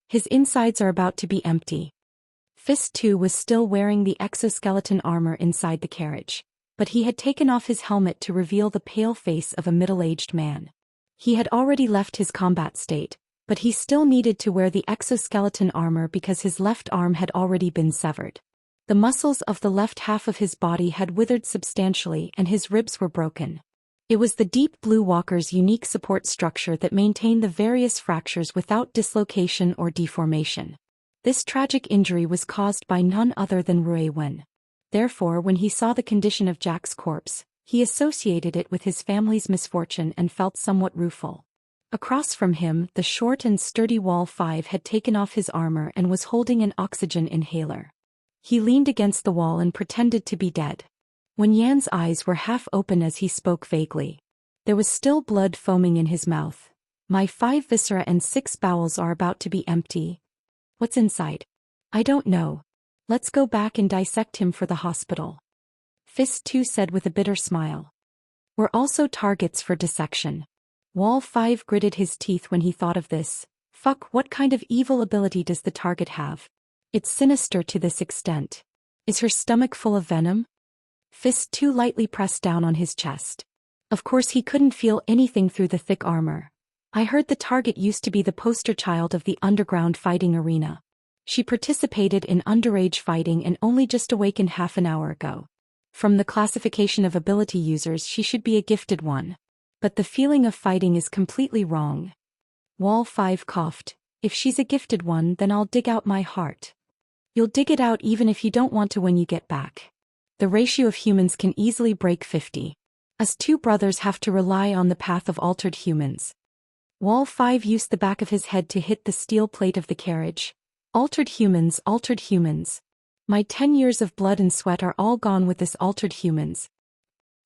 His insides are about to be empty. Fist 2 was still wearing the exoskeleton armor inside the carriage, but he had taken off his helmet to reveal the pale face of a middle-aged man. He had already left his combat state, but he still needed to wear the exoskeleton armor because his left arm had already been severed. The muscles of the left half of his body had withered substantially and his ribs were broken. It was the Deep Blue Walker's unique support structure that maintained the various fractures without dislocation or deformation. This tragic injury was caused by none other than Rui Wen. Therefore, when he saw the condition of Jack's corpse, he associated it with his family's misfortune and felt somewhat rueful. Across from him, the short and sturdy Wall 5 had taken off his armor and was holding an oxygen inhaler. He leaned against the wall and pretended to be dead. When Yan's eyes were half open as he spoke vaguely. There was still blood foaming in his mouth. My 5 viscera and 6 bowels are about to be empty. What's inside? I don't know. Let's go back and dissect him for the hospital. Fist 2 said with a bitter smile. We're also targets for dissection. Wall 5 gritted his teeth when he thought of this. Fuck, what kind of evil ability does the target have? It's sinister to this extent. Is her stomach full of venom? Fist 2 lightly pressed down on his chest. Of course he couldn't feel anything through the thick armor. I heard the target used to be the poster child of the underground fighting arena. She participated in underage fighting and only just awakened half an hour ago. From the classification of ability users, she should be a gifted one. But the feeling of fighting is completely wrong. Wall 5 coughed. If she's a gifted one, then I'll dig out my heart. You'll dig it out even if you don't want to when you get back. The ratio of humans can easily break 50. Us two brothers have to rely on the path of altered humans. Wall 5 used the back of his head to hit the steel plate of the carriage. Altered humans, altered humans. My 10 years of blood and sweat are all gone with this altered humans.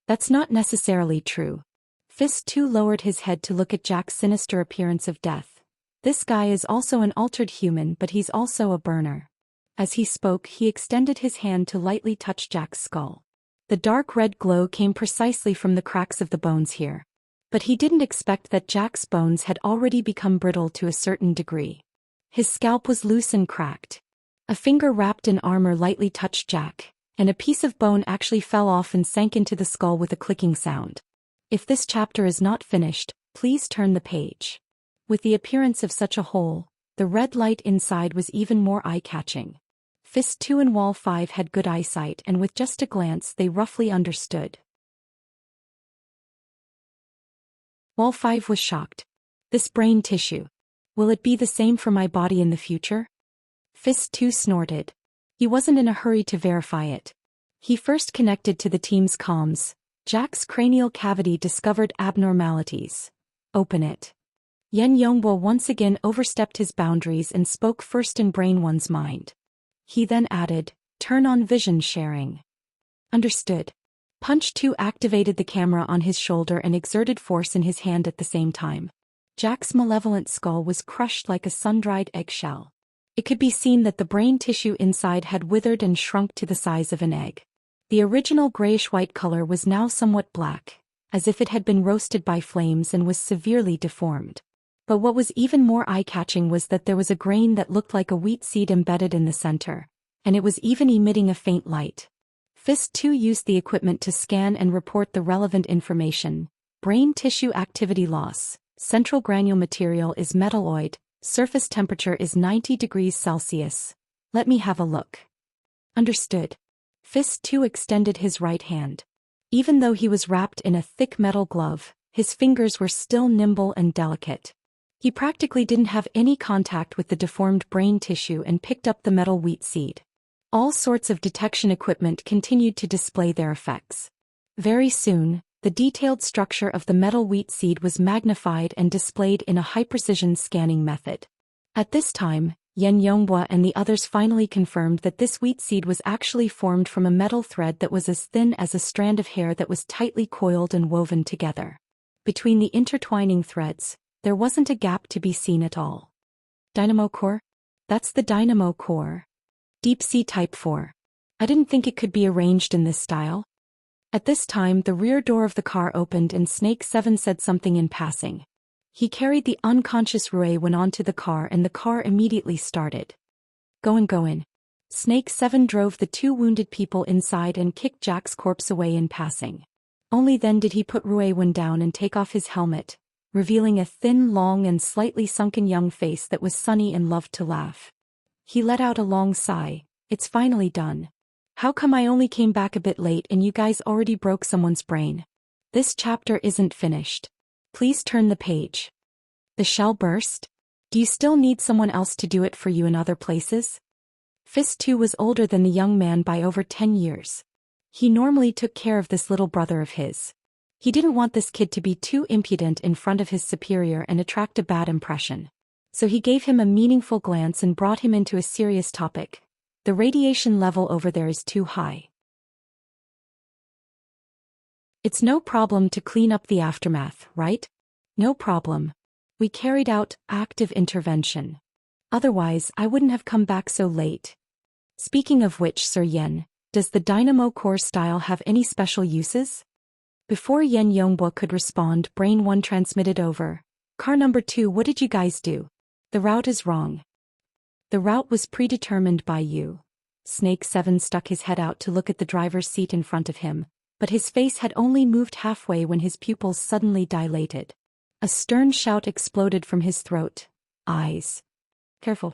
That's not necessarily true. Fist 2 lowered his head to look at Jack's sinister appearance of death. This guy is also an altered human, but he's also a burner. As he spoke, he extended his hand to lightly touch Jack's skull. The dark red glow came precisely from the cracks of the bones here. But he didn't expect that Jack's bones had already become brittle to a certain degree. His scalp was loose and cracked. A finger wrapped in armor lightly touched Jack, and a piece of bone actually fell off and sank into the skull with a clicking sound. If this chapter is not finished, please turn the page. With the appearance of such a hole, the red light inside was even more eye-catching. Fist 2 and Wall 5 had good eyesight, and with just a glance they roughly understood. Wall 5 was shocked. This brain tissue. Will it be the same for my body in the future? Fist 2 snorted. He wasn't in a hurry to verify it. He first connected to the team's comms. Jack's cranial cavity discovered abnormalities. Open it. Yen Yongbo once again overstepped his boundaries and spoke first in Brain 1's mind. He then added, turn on vision sharing. Understood. Punch 2 activated the camera on his shoulder and exerted force in his hand at the same time. Jack's malevolent skull was crushed like a sun-dried eggshell. It could be seen that the brain tissue inside had withered and shrunk to the size of an egg. The original grayish-white color was now somewhat black, as if it had been roasted by flames and was severely deformed. But what was even more eye-catching was that there was a grain that looked like a wheat seed embedded in the center, and it was even emitting a faint light. Fist 2 used the equipment to scan and report the relevant information. Brain tissue activity loss. Central granule material is metalloid. Surface temperature is 90 degrees Celsius. Let me have a look. Understood. Fist 2 extended his right hand. Even though he was wrapped in a thick metal glove, his fingers were still nimble and delicate. He practically didn't have any contact with the deformed brain tissue and picked up the metal wheat seed. All sorts of detection equipment continued to display their effects. Very soon, the detailed structure of the metal wheat seed was magnified and displayed in a high-precision scanning method. At this time, Yen Yonghua and the others finally confirmed that this wheat seed was actually formed from a metal thread that was as thin as a strand of hair that was tightly coiled and woven together. Between the intertwining threads, there wasn't a gap to be seen at all. Dynamo core? That's the dynamo core. Deep Sea Type 4. I didn't think it could be arranged in this style. At this time, the rear door of the car opened and Snake 7 said something in passing. He carried the unconscious Rui Wen onto the car and the car immediately started. Go in. Snake 7 drove the two wounded people inside and kicked Jack's corpse away in passing. Only then did he put Rui Wen down and take off his helmet, revealing a thin, long and slightly sunken young face that was sunny and loved to laugh. He let out a long sigh. It's finally done. How come I only came back a bit late and you guys already broke someone's brain? This chapter isn't finished. Please turn the page. The shell burst? Do you still need someone else to do it for you in other places? Fist 2 was older than the young man by over 10 years. He normally took care of this little brother of his. He didn't want this kid to be too impudent in front of his superior and attract a bad impression. So he gave him a meaningful glance and brought him into a serious topic. The radiation level over there is too high. It's no problem to clean up the aftermath, right? No problem. We carried out active intervention. Otherwise, I wouldn't have come back so late. Speaking of which, Sir Yen, does the dynamo core style have any special uses? Before Yen Yongbo could respond, Brain 1 transmitted over. Car number 2, what did you guys do? The route is wrong. The route was predetermined by you. Snake 7 stuck his head out to look at the driver's seat in front of him, but his face had only moved halfway when his pupils suddenly dilated. A stern shout exploded from his throat. Eyes. Careful.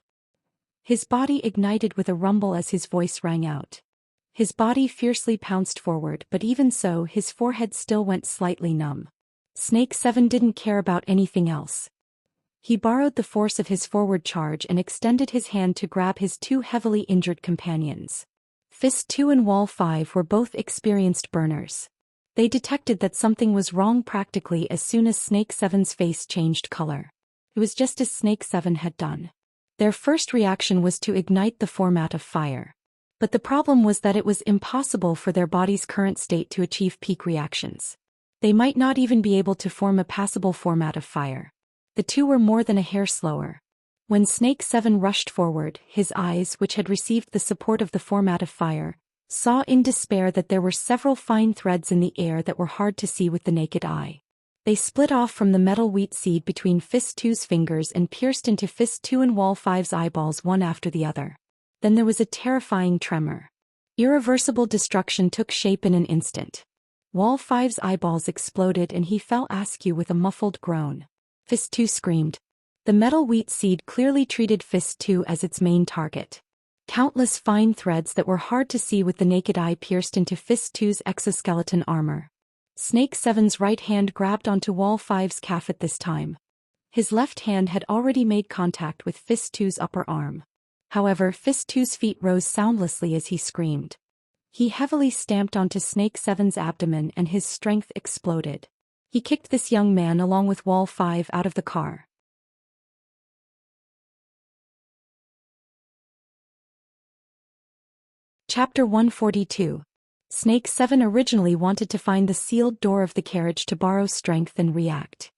His body ignited with a rumble as his voice rang out. His body fiercely pounced forward, but even so, his forehead still went slightly numb. Snake 7 didn't care about anything else. He borrowed the force of his forward charge and extended his hand to grab his two heavily injured companions. Fist 2 and Wall 5 were both experienced burners. They detected that something was wrong practically as soon as Snake 7's face changed color. It was just as Snake 7 had done. Their first reaction was to ignite the format of fire. But the problem was that it was impossible for their body's current state to achieve peak reactions. They might not even be able to form a passable format of fire. The two were more than a hair slower. When Snake 7 rushed forward, his eyes, which had received the support of the format of fire, saw in despair that there were several fine threads in the air that were hard to see with the naked eye. They split off from the metal wheat seed between Fist 2's fingers and pierced into Fist 2 and Wall 5's eyeballs one after the other. Then there was a terrifying tremor. Irreversible destruction took shape in an instant. Wall 5's eyeballs exploded and he fell askew with a muffled groan. Fist 2 screamed. The metal wheat seed clearly treated Fist 2 as its main target. Countless fine threads that were hard to see with the naked eye pierced into Fist 2's exoskeleton armor. Snake 7's right hand grabbed onto Wall 5's calf at this time. His left hand had already made contact with Fist 2's upper arm. However, Fist 2's feet rose soundlessly as he screamed. He heavily stamped onto Snake 7's abdomen and his strength exploded. He kicked this young man along with Wall 5 out of the car. Chapter 142. Snake 7 originally wanted to find the sealed door of the carriage to borrow strength and react.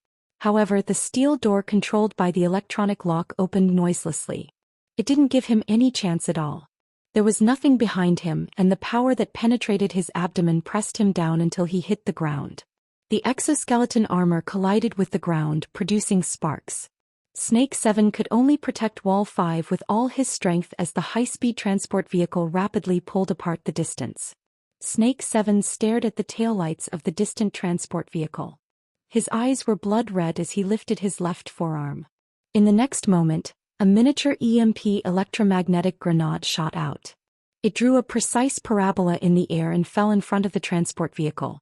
However, the steel door controlled by the electronic lock opened noiselessly. It didn't give him any chance at all. There was nothing behind him, and the power that penetrated his abdomen pressed him down until he hit the ground. The exoskeleton armor collided with the ground, producing sparks. Snake 7 could only protect Wall 5 with all his strength as the high-speed transport vehicle rapidly pulled apart the distance. Snake 7 stared at the taillights of the distant transport vehicle. His eyes were blood red as he lifted his left forearm. In the next moment, a miniature EMP electromagnetic grenade shot out. It drew a precise parabola in the air and fell in front of the transport vehicle.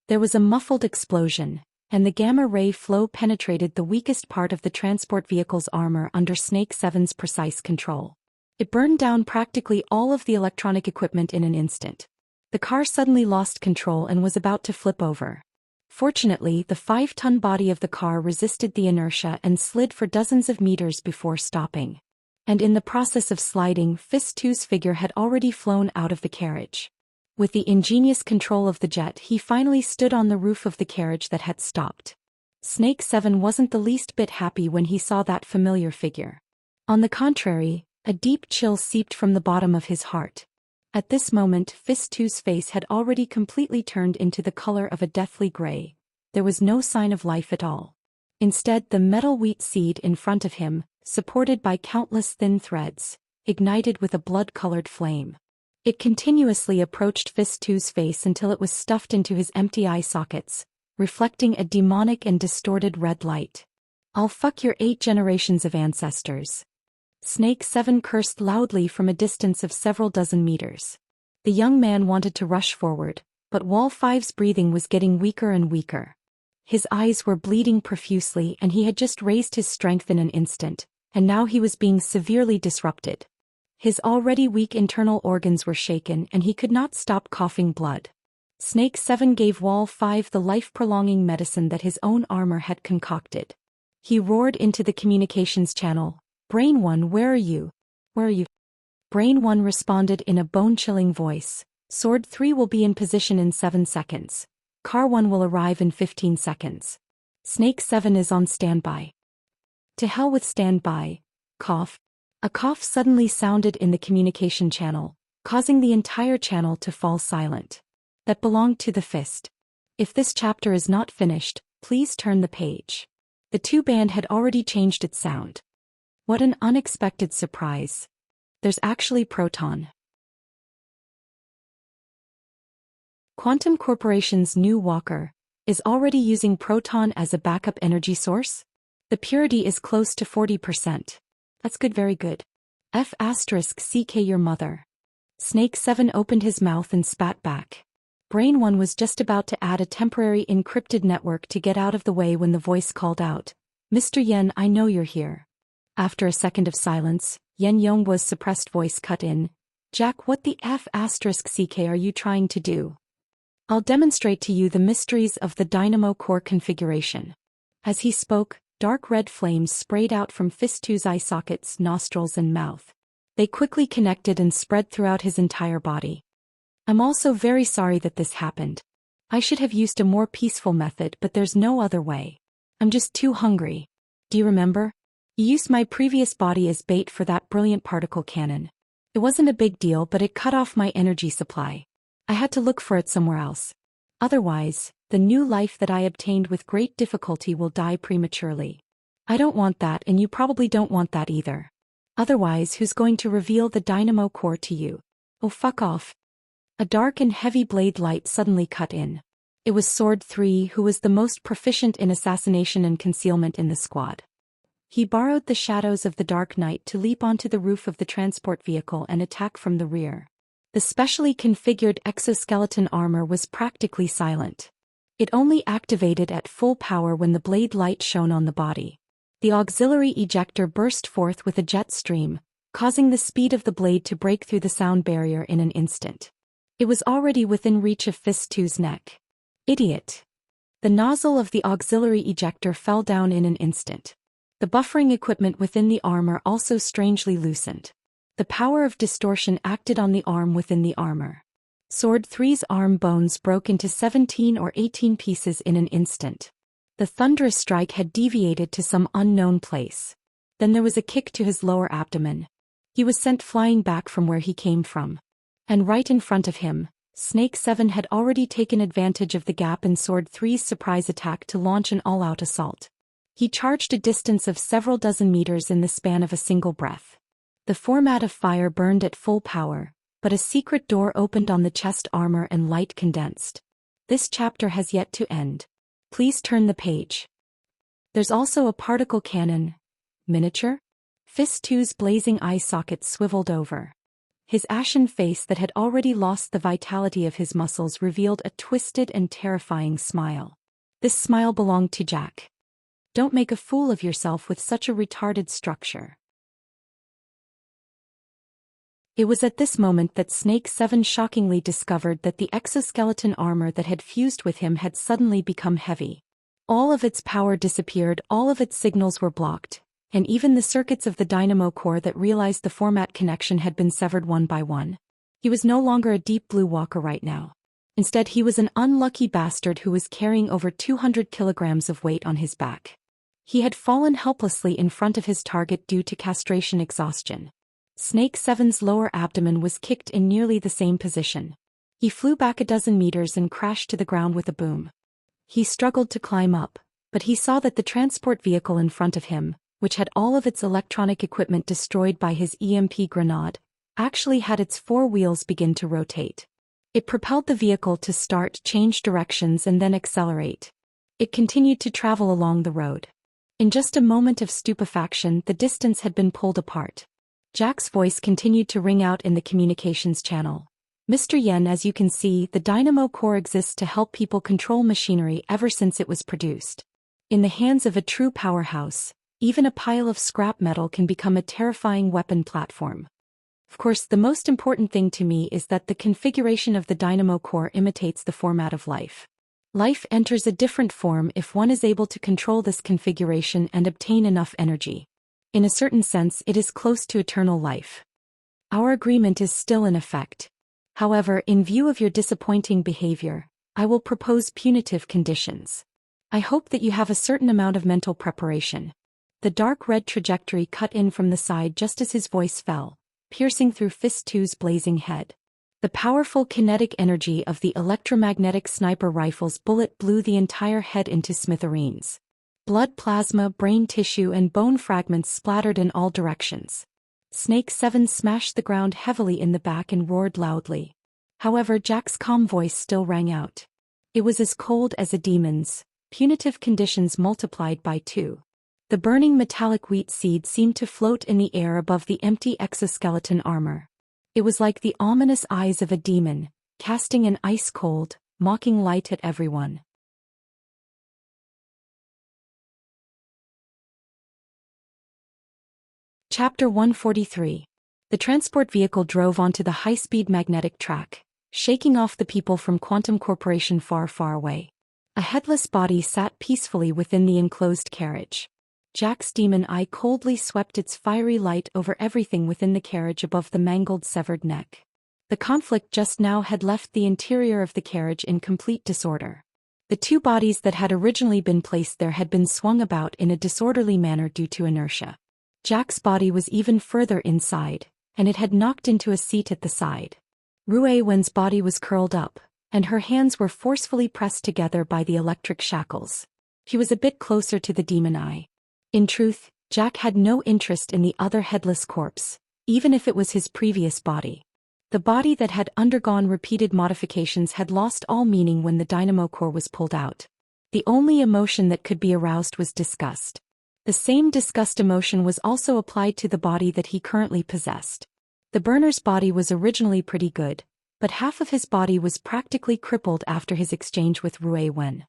There was a muffled explosion, and the gamma-ray flow penetrated the weakest part of the transport vehicle's armor under Snake 7's precise control. It burned down practically all of the electronic equipment in an instant. The car suddenly lost control and was about to flip over. Fortunately, the 5-ton body of the car resisted the inertia and slid for dozens of meters before stopping. And in the process of sliding, Fist 2's figure had already flown out of the carriage. With the ingenious control of the jet, he finally stood on the roof of the carriage that had stopped. Snake 7 wasn't the least bit happy when he saw that familiar figure. On the contrary, a deep chill seeped from the bottom of his heart. At this moment, Fist 2's face had already completely turned into the color of a deathly gray. There was no sign of life at all. Instead, the metal wheat seed in front of him, supported by countless thin threads, ignited with a blood-colored flame. It continuously approached Fist 2's face until it was stuffed into his empty eye sockets, reflecting a demonic and distorted red light. "I'll fuck your 8 generations of ancestors." Snake 7 cursed loudly from a distance of several dozen meters. The young man wanted to rush forward, but Wall 5's breathing was getting weaker and weaker. His eyes were bleeding profusely and he had just raised his strength in an instant, and now he was being severely disrupted. His already weak internal organs were shaken and he could not stop coughing blood. Snake 7 gave Wall 5 the life-prolonging medicine that his own armor had concocted. He roared into the communications channel, "Brain 1, where are you? Where are you?" Brain 1 responded in a bone-chilling voice, "Sword 3 will be in position in 7 seconds. Car 1 will arrive in 15 seconds. Snake 7 is on standby." "To hell with standby." Cough. A cough suddenly sounded in the communication channel, causing the entire channel to fall silent. That belonged to the Fist. If this chapter is not finished, please turn the page. The 2 band had already changed its sound. What an unexpected surprise. There's actually Proton. Quantum Corporation's new walker is already using proton as a backup energy source? The purity is close to 40%. That's good, very good. F***CK your mother. Snake 7 opened his mouth and spat back. Brain 1 was just about to add a temporary encrypted network to get out of the way when the voice called out, "Mr. Yen, I know you're here." After a second of silence, Yen Yongbo's suppressed voice cut in, "Jack, what the F***CK are you trying to do? I'll demonstrate to you the mysteries of the dynamo core configuration." As he spoke, dark red flames sprayed out from Fist 2's eye sockets, nostrils and mouth. They quickly connected and spread throughout his entire body. "I'm also very sorry that this happened. I should have used a more peaceful method, but there's no other way. I'm just too hungry. Do you remember? You used my previous body as bait for that brilliant particle cannon. It wasn't a big deal, but it cut off my energy supply. I had to look for it somewhere else. Otherwise, the new life that I obtained with great difficulty will die prematurely. I don't want that, and you probably don't want that either. Otherwise, who's going to reveal the dynamo core to you? Oh, fuck off." A dark and heavy blade light suddenly cut in. It was Sword 3 who was the most proficient in assassination and concealment in the squad. He borrowed the shadows of the dark night to leap onto the roof of the transport vehicle and attack from the rear. The specially configured exoskeleton armor was practically silent. It only activated at full power when the blade light shone on the body. The auxiliary ejector burst forth with a jet stream, causing the speed of the blade to break through the sound barrier in an instant. It was already within reach of Fist 2's neck. Idiot. The nozzle of the auxiliary ejector fell down in an instant. The buffering equipment within the armor also strangely loosened. The power of distortion acted on the arm within the armor. Sword 3's arm bones broke into 17 or 18 pieces in an instant. The thunderous strike had deviated to some unknown place. Then there was a kick to his lower abdomen. He was sent flying back from where he came from. And right in front of him, Snake 7 had already taken advantage of the gap in Sword 3's surprise attack to launch an all-out assault. He charged a distance of several dozen meters in the span of a single breath. The format of fire burned at full power, but a secret door opened on the chest armor and light condensed. This chapter has yet to end. Please turn the page. There's also a particle cannon. Miniature? Fist 2's blazing eye sockets swiveled over. His ashen face that had already lost the vitality of his muscles revealed a twisted and terrifying smile. This smile belonged to Jack. Don't make a fool of yourself with such a retarded structure. It was at this moment that Snake 7 shockingly discovered that the exoskeleton armor that had fused with him had suddenly become heavy. All of its power disappeared, all of its signals were blocked, and even the circuits of the dynamo core that realized the format connection had been severed one by one. He was no longer a deep blue walker right now. Instead, he was an unlucky bastard who was carrying over 200 kilograms of weight on his back. He had fallen helplessly in front of his target due to castration exhaustion. Snake 7's lower abdomen was kicked in nearly the same position. He flew back a dozen meters and crashed to the ground with a boom. He struggled to climb up, but he saw that the transport vehicle in front of him, which had all of its electronic equipment destroyed by his EMP grenade, actually had its four wheels begin to rotate. It propelled the vehicle to start, change directions and then accelerate. It continued to travel along the road. In just a moment of stupefaction, the distance had been pulled apart. Jack's voice continued to ring out in the communications channel. "Mr. Yen, as you can see, the dynamo core exists to help people control machinery ever since it was produced. In the hands of a true powerhouse, even a pile of scrap metal can become a terrifying weapon platform. Of course, the most important thing to me is that the configuration of the dynamo core imitates the format of life. Life enters a different form if one is able to control this configuration and obtain enough energy. In a certain sense, it is close to eternal life. Our agreement is still in effect. However, in view of your disappointing behavior, I will propose punitive conditions. I hope that you have a certain amount of mental preparation." The dark red trajectory cut in from the side just as his voice fell, piercing through Fist 2's blazing head. The powerful kinetic energy of the electromagnetic sniper rifle's bullet blew the entire head into smithereens. Blood, plasma, brain tissue and bone fragments splattered in all directions. Snake 7 smashed the ground heavily in the back and roared loudly. However, Jack's calm voice still rang out. It was as cold as a demon's, punitive conditions multiplied by 2. The burning metallic wheat seed seemed to float in the air above the empty exoskeleton armor. It was like the ominous eyes of a demon, casting an ice-cold, mocking light at everyone. Chapter 143. The transport vehicle drove onto the high-speed magnetic track, shaking off the people from Quantum Corporation far, far away. A headless body sat peacefully within the enclosed carriage. Jack's demon eye coldly swept its fiery light over everything within the carriage above the mangled severed neck. The conflict just now had left the interior of the carriage in complete disorder. The 2 bodies that had originally been placed there had been swung about in a disorderly manner due to inertia. Jack's body was even further inside, and it had knocked into a seat at the side. Rui Wen's body was curled up, and her hands were forcefully pressed together by the electric shackles. She was a bit closer to the demon eye. In truth, Jack had no interest in the other headless corpse, even if it was his previous body. The body that had undergone repeated modifications had lost all meaning when the dynamo core was pulled out. The only emotion that could be aroused was disgust. The same disgust emotion was also applied to the body that he currently possessed. The burner's body was originally pretty good, but half of his body was practically crippled after his exchange with Rui Wen.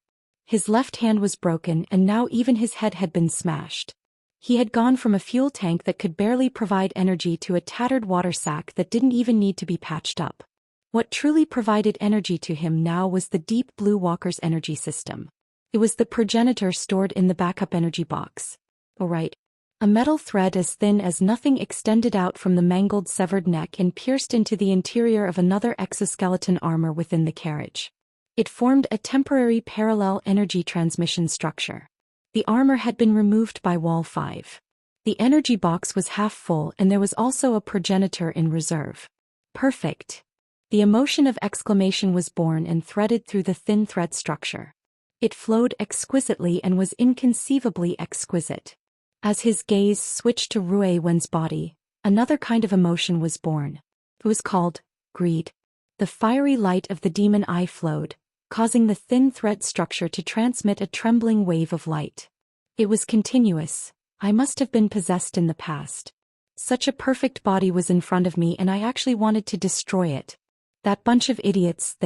His left hand was broken and now even his head had been smashed. He had gone from a fuel tank that could barely provide energy to a tattered water sack that didn't even need to be patched up. What truly provided energy to him now was the Deep Blue Walker's energy system. It was the progenitor stored in the backup energy box. Alright. A metal thread as thin as nothing extended out from the mangled severed neck and pierced into the interior of another exoskeleton armor within the carriage. It formed a temporary parallel energy transmission structure. The armor had been removed by Wall 5. The energy box was half full and there was also a progenitor in reserve. Perfect. The emotion of exclamation was born and threaded through the thin thread structure. It flowed exquisitely and was inconceivably exquisite. As his gaze switched to Rui Wen's body, another kind of emotion was born. It was called greed. The fiery light of the demon eye flowed, causing the thin thread structure to transmit a trembling wave of light. It was continuous. I must have been possessed in the past. Such a perfect body was in front of me and I actually wanted to destroy it. That bunch of idiots,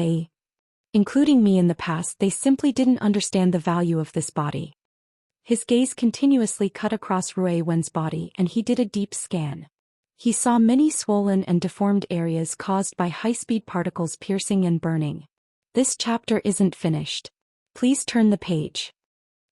including me in the past, they simply didn't understand the value of this body. His gaze continuously cut across Rui Wen's body and he did a deep scan. He saw many swollen and deformed areas caused by high-speed particles piercing and burning. This chapter isn't finished. Please turn the page.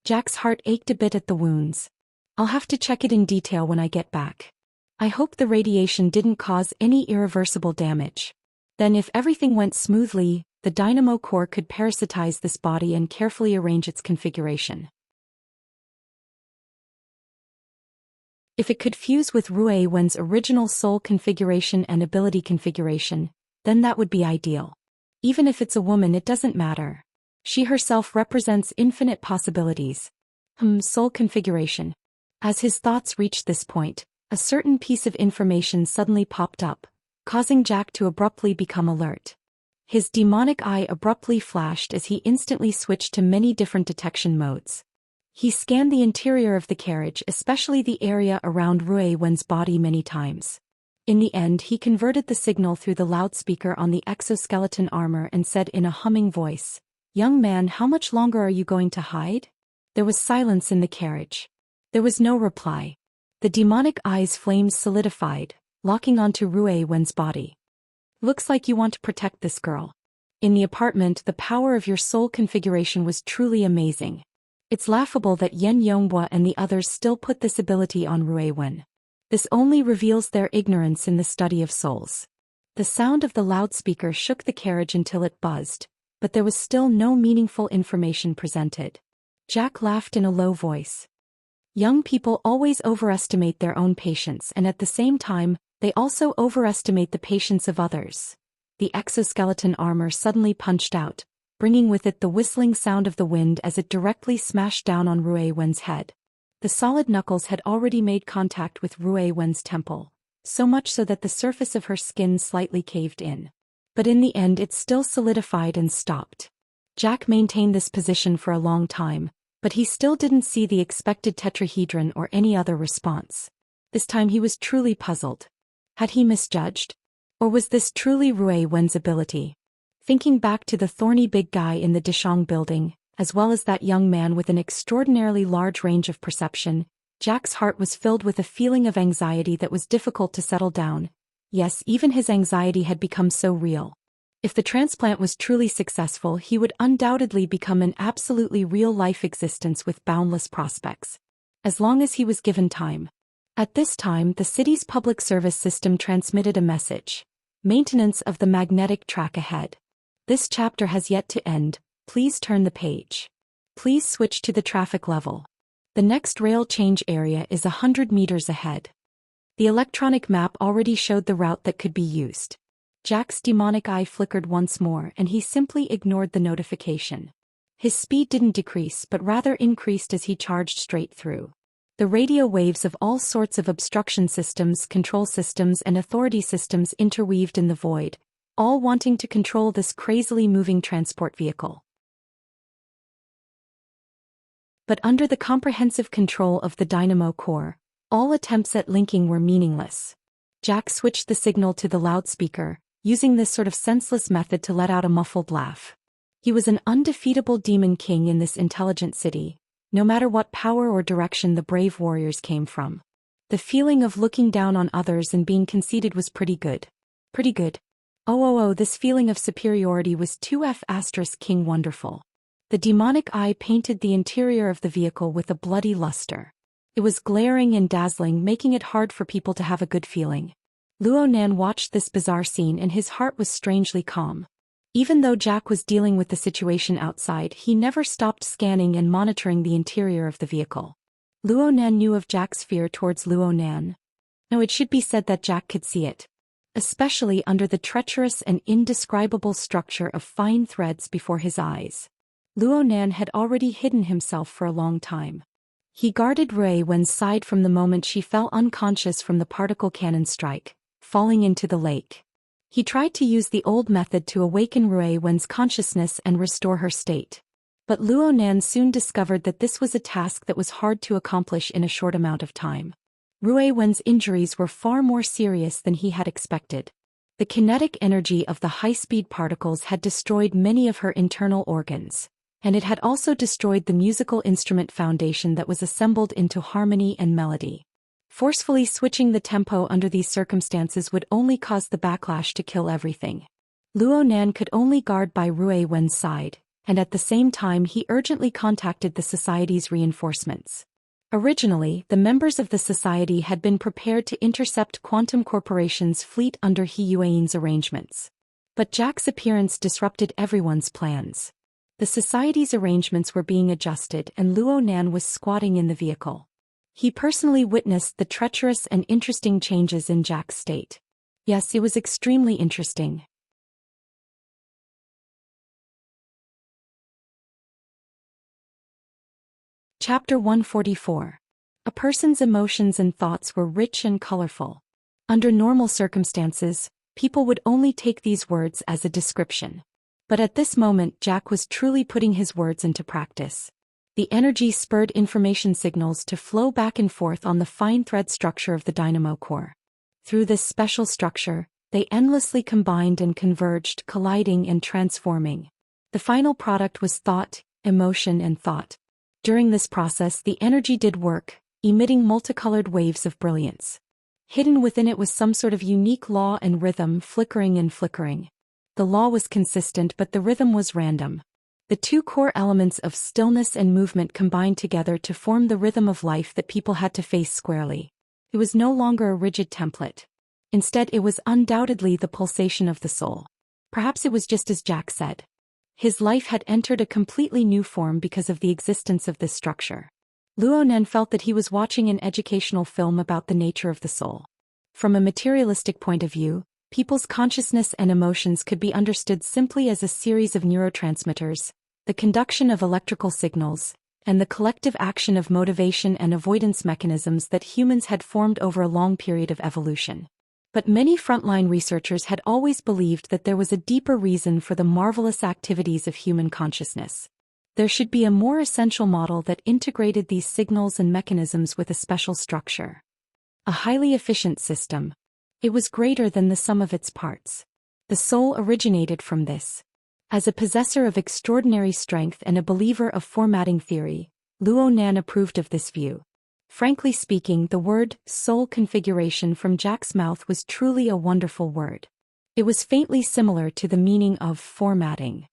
Jack's heart ached a bit at the wounds. I'll have to check it in detail when I get back. I hope the radiation didn't cause any irreversible damage. Then if everything went smoothly, the dynamo core could parasitize this body and carefully arrange its configuration. If it could fuse with Rui Wen's original soul configuration and ability configuration, then that would be ideal. Even if it's a woman, it doesn't matter. She herself represents infinite possibilities. Soul configuration. As his thoughts reached this point, a certain piece of information suddenly popped up, causing Jack to abruptly become alert. His demonic eye abruptly flashed as he instantly switched to many different detection modes. He scanned the interior of the carriage, especially the area around Rui Wen's body, many times. In the end, he converted the signal through the loudspeaker on the exoskeleton armor and said in a humming voice, "Young man, how much longer are you going to hide?" There was silence in the carriage. There was no reply. The demonic eye's flames solidified, locking onto Rui Wen's body. "Looks like you want to protect this girl. In the apartment, the power of your soul configuration was truly amazing. It's laughable that Yen Yonghua and the others still put this ability on Rui Wen. This only reveals their ignorance in the study of souls." The sound of the loudspeaker shook the carriage until it buzzed, but there was still no meaningful information presented. Jack laughed in a low voice. Young people always overestimate their own patience, and at the same time, they also overestimate the patience of others. The exoskeleton armor suddenly punched out, bringing with it the whistling sound of the wind as it directly smashed down on Rui Wen's head. The solid knuckles had already made contact with Rui Wen's temple, so much so that the surface of her skin slightly caved in. But in the end it still solidified and stopped. Jack maintained this position for a long time, but he still didn't see the expected tetrahedron or any other response. This time he was truly puzzled. Had he misjudged? Or was this truly Rui Wen's ability? Thinking back to the thorny big guy in the Dishang building, as well as that young man with an extraordinarily large range of perception, Jack's heart was filled with a feeling of anxiety that was difficult to settle down. Yes, even his anxiety had become so real. If the transplant was truly successful, he would undoubtedly become an absolutely real-life existence with boundless prospects. As long as he was given time. At this time, the city's public service system transmitted a message. Maintenance of the magnetic track ahead. This chapter has yet to end. Please turn the page. Please switch to the traffic level. The next rail change area is 100 meters ahead. The electronic map already showed the route that could be used. Jack's demonic eye flickered once more and he simply ignored the notification. His speed didn't decrease but rather increased as he charged straight through. The radio waves of all sorts of obstruction systems, control systems and authority systems interweaved in the void, all wanting to control this crazily moving transport vehicle. But under the comprehensive control of the dynamo core, all attempts at linking were meaningless. Jack switched the signal to the loudspeaker, using this sort of senseless method to let out a muffled laugh. He was an undefeatable demon king in this intelligent city, no matter what power or direction the brave warriors came from. The feeling of looking down on others and being conceited was pretty good. Pretty good. Oh, this feeling of superiority was 2F** king wonderful. The demonic eye painted the interior of the vehicle with a bloody luster. It was glaring and dazzling, making it hard for people to have a good feeling. Luo Nan watched this bizarre scene and his heart was strangely calm. Even though Jack was dealing with the situation outside, he never stopped scanning and monitoring the interior of the vehicle. Luo Nan knew of Jack's fear towards Luo Nan. Now it should be said that Jack could see it. Especially under the treacherous and indescribable structure of fine threads before his eyes. Luo Nan had already hidden himself for a long time. He guarded Rui Wen's side from the moment she fell unconscious from the particle cannon strike, falling into the lake. He tried to use the old method to awaken Rui Wen's consciousness and restore her state. But Luo Nan soon discovered that this was a task that was hard to accomplish in a short amount of time. Rui Wen's injuries were far more serious than he had expected. The kinetic energy of the high-speed particles had destroyed many of her internal organs, and it had also destroyed the musical instrument foundation that was assembled into harmony and melody. Forcefully switching the tempo under these circumstances would only cause the backlash to kill everything. Luo Nan could only guard by Rui Wen's side, and at the same time he urgently contacted the society's reinforcements. Originally, the members of the society had been prepared to intercept Quantum Corporation's fleet under He Yuan's arrangements. But Jack's appearance disrupted everyone's plans. The society's arrangements were being adjusted and Luo Nan was squatting in the vehicle. He personally witnessed the treacherous and interesting changes in Jack's state. Yes, it was extremely interesting. Chapter 144. A person's emotions and thoughts were rich and colorful. Under normal circumstances, people would only take these words as a description. But at this moment, Jack was truly putting his words into practice. The energy spurred information signals to flow back and forth on the fine thread structure of the dynamo core. Through this special structure, they endlessly combined and converged, colliding and transforming. The final product was thought, emotion and thought. During this process, the energy did work, emitting multicolored waves of brilliance. Hidden within it was some sort of unique law and rhythm, flickering and flickering. The law was consistent but the rhythm was random. The two core elements of stillness and movement combined together to form the rhythm of life that people had to face squarely. It was no longer a rigid template. Instead, it was undoubtedly the pulsation of the soul. Perhaps it was just as Jack said. His life had entered a completely new form because of the existence of this structure. Luo Nan felt that he was watching an educational film about the nature of the soul. From a materialistic point of view, people's consciousness and emotions could be understood simply as a series of neurotransmitters, the conduction of electrical signals, and the collective action of motivation and avoidance mechanisms that humans had formed over a long period of evolution. But many frontline researchers had always believed that there was a deeper reason for the marvelous activities of human consciousness. There should be a more essential model that integrated these signals and mechanisms with a special structure. A highly efficient system. It was greater than the sum of its parts. The soul originated from this. As a possessor of extraordinary strength and a believer of formatting theory, Luo Nan approved of this view. Frankly speaking, the word soul configuration from Jack's mouth was truly a wonderful word. It was faintly similar to the meaning of formatting.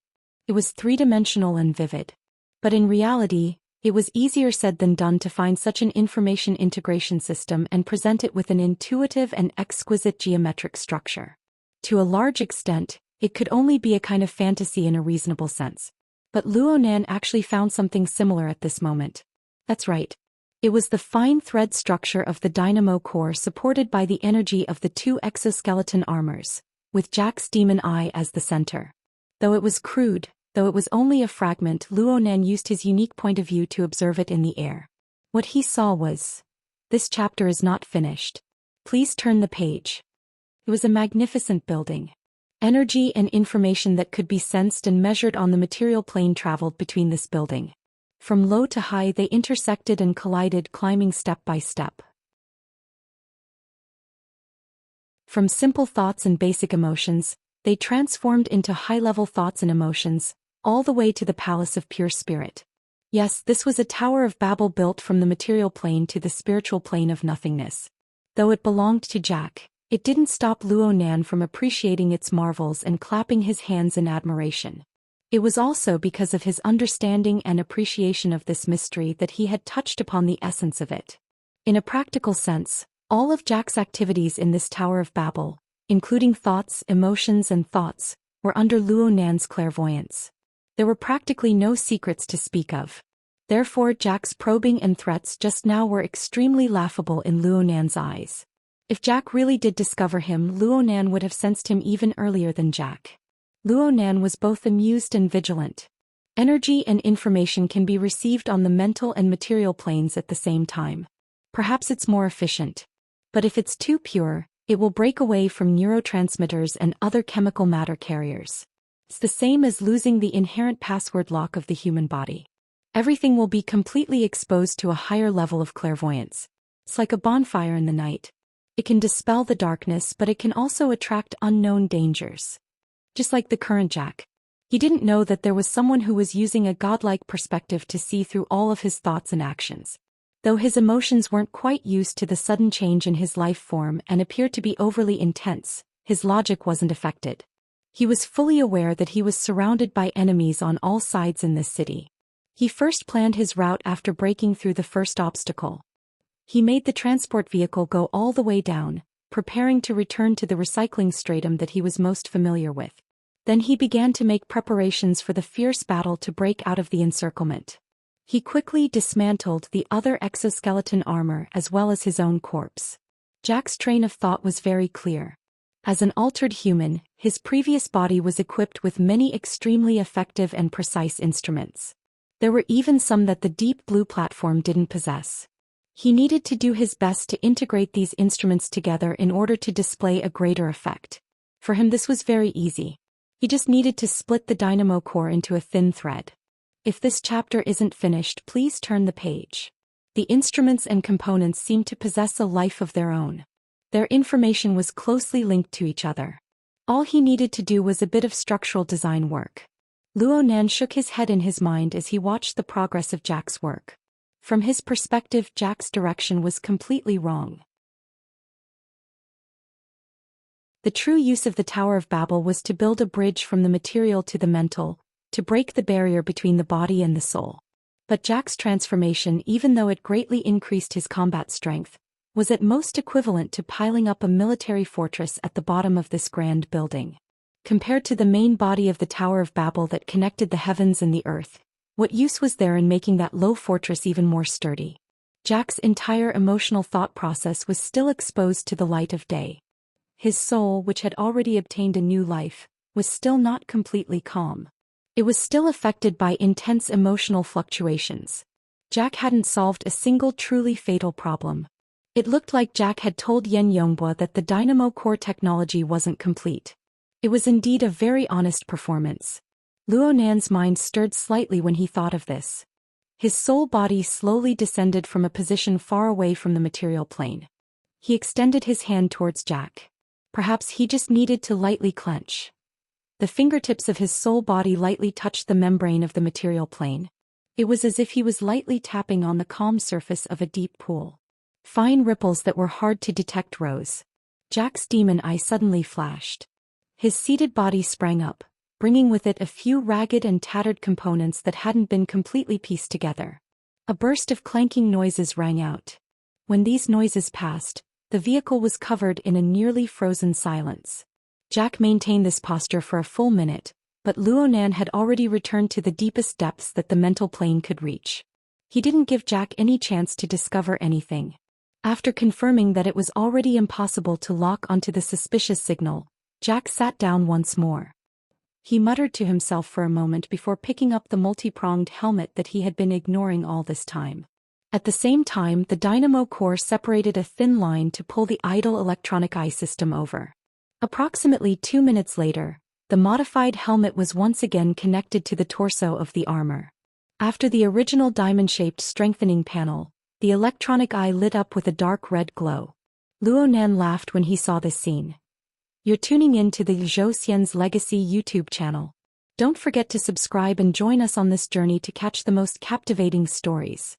It was three-dimensional and vivid. But in reality, it was easier said than done to find such an information integration system and present it with an intuitive and exquisite geometric structure. To a large extent, it could only be a kind of fantasy in a reasonable sense. But Luo Nan actually found something similar at this moment. That's right. It was the fine thread structure of the dynamo core supported by the energy of the two exoskeleton armors, with Jack's demon eye as the center. Though it was crude, though it was only a fragment, Luo Nan used his unique point of view to observe it in the air. What he saw was, "This chapter is not finished. Please turn the page." It was a magnificent building. Energy and information that could be sensed and measured on the material plane traveled between this building. From low to high they intersected and collided, climbing step by step. From simple thoughts and basic emotions, they transformed into high-level thoughts and emotions, all the way to the palace of pure spirit. Yes, this was a Tower of Babel built from the material plane to the spiritual plane of nothingness. Though it belonged to Jack, it didn't stop Luo Nan from appreciating its marvels and clapping his hands in admiration. It was also because of his understanding and appreciation of this mystery that he had touched upon the essence of it. In a practical sense, all of Jack's activities in this Tower of Babel, including thoughts, emotions and thoughts, were under Luo Nan's clairvoyance. There were practically no secrets to speak of. Therefore Jack's probing and threats just now were extremely laughable in Luo Nan's eyes. If Jack really did discover him, Luo Nan would have sensed him even earlier than Jack. Luo Nan was both amused and vigilant. Energy and information can be received on the mental and material planes at the same time. Perhaps it's more efficient. But if it's too pure, it will break away from neurotransmitters and other chemical matter carriers. It's the same as losing the inherent password lock of the human body. Everything will be completely exposed to a higher level of clairvoyance. It's like a bonfire in the night. It can dispel the darkness, but it can also attract unknown dangers. Just like the current Jack. He didn't know that there was someone who was using a godlike perspective to see through all of his thoughts and actions. Though his emotions weren't quite used to the sudden change in his life form and appeared to be overly intense, his logic wasn't affected. He was fully aware that he was surrounded by enemies on all sides in this city. He first planned his route after breaking through the first obstacle. He made the transport vehicle go all the way down, preparing to return to the recycling stratum that he was most familiar with. Then he began to make preparations for the fierce battle to break out of the encirclement. He quickly dismantled the other exoskeleton armor as well as his own corpse. Jack's train of thought was very clear. As an altered human, his previous body was equipped with many extremely effective and precise instruments. There were even some that the Deep Blue platform didn't possess. He needed to do his best to integrate these instruments together in order to display a greater effect. For him this was very easy. He just needed to split the dynamo core into a thin thread. If this chapter isn't finished, please turn the page. The instruments and components seemed to possess a life of their own. Their information was closely linked to each other. All he needed to do was a bit of structural design work. Luo Nan shook his head in his mind as he watched the progress of Jack's work. From his perspective, Jack's direction was completely wrong. The true use of the Tower of Babel was to build a bridge from the material to the mental, to break the barrier between the body and the soul. But Jack's transformation, even though it greatly increased his combat strength, was at most equivalent to piling up a military fortress at the bottom of this grand building. Compared to the main body of the Tower of Babel that connected the heavens and the earth, what use was there in making that low fortress even more sturdy? Jack's entire emotional thought process was still exposed to the light of day. His soul, which had already obtained a new life, was still not completely calm. It was still affected by intense emotional fluctuations. Jack hadn't solved a single truly fatal problem. It looked like Jack had told Yen Yonghua that the dynamo core technology wasn't complete. It was indeed a very honest performance. Luo Nan's mind stirred slightly when he thought of this. His soul body slowly descended from a position far away from the material plane. He extended his hand towards Jack. Perhaps he just needed to lightly clench. The fingertips of his soul body lightly touched the membrane of the material plane. It was as if he was lightly tapping on the calm surface of a deep pool. Fine ripples that were hard to detect rose. Jack's demon eye suddenly flashed. His seated body sprang up, bringing with it a few ragged and tattered components that hadn't been completely pieced together. A burst of clanking noises rang out. When these noises passed, the vehicle was covered in a nearly frozen silence. Jack maintained this posture for a full minute, but Luo Nan had already returned to the deepest depths that the mental plane could reach. He didn't give Jack any chance to discover anything. After confirming that it was already impossible to lock onto the suspicious signal, Jack sat down once more. He muttered to himself for a moment before picking up the multi-pronged helmet that he had been ignoring all this time. At the same time, the dynamo core separated a thin line to pull the idle electronic eye system over. Approximately 2 minutes later, the modified helmet was once again connected to the torso of the armor. After the original diamond-shaped strengthening panel, the electronic eye lit up with a dark red glow. Luo Nan laughed when he saw this scene. You're tuning in to the Zhou Xian's Legacy YouTube channel. Don't forget to subscribe and join us on this journey to catch the most captivating stories.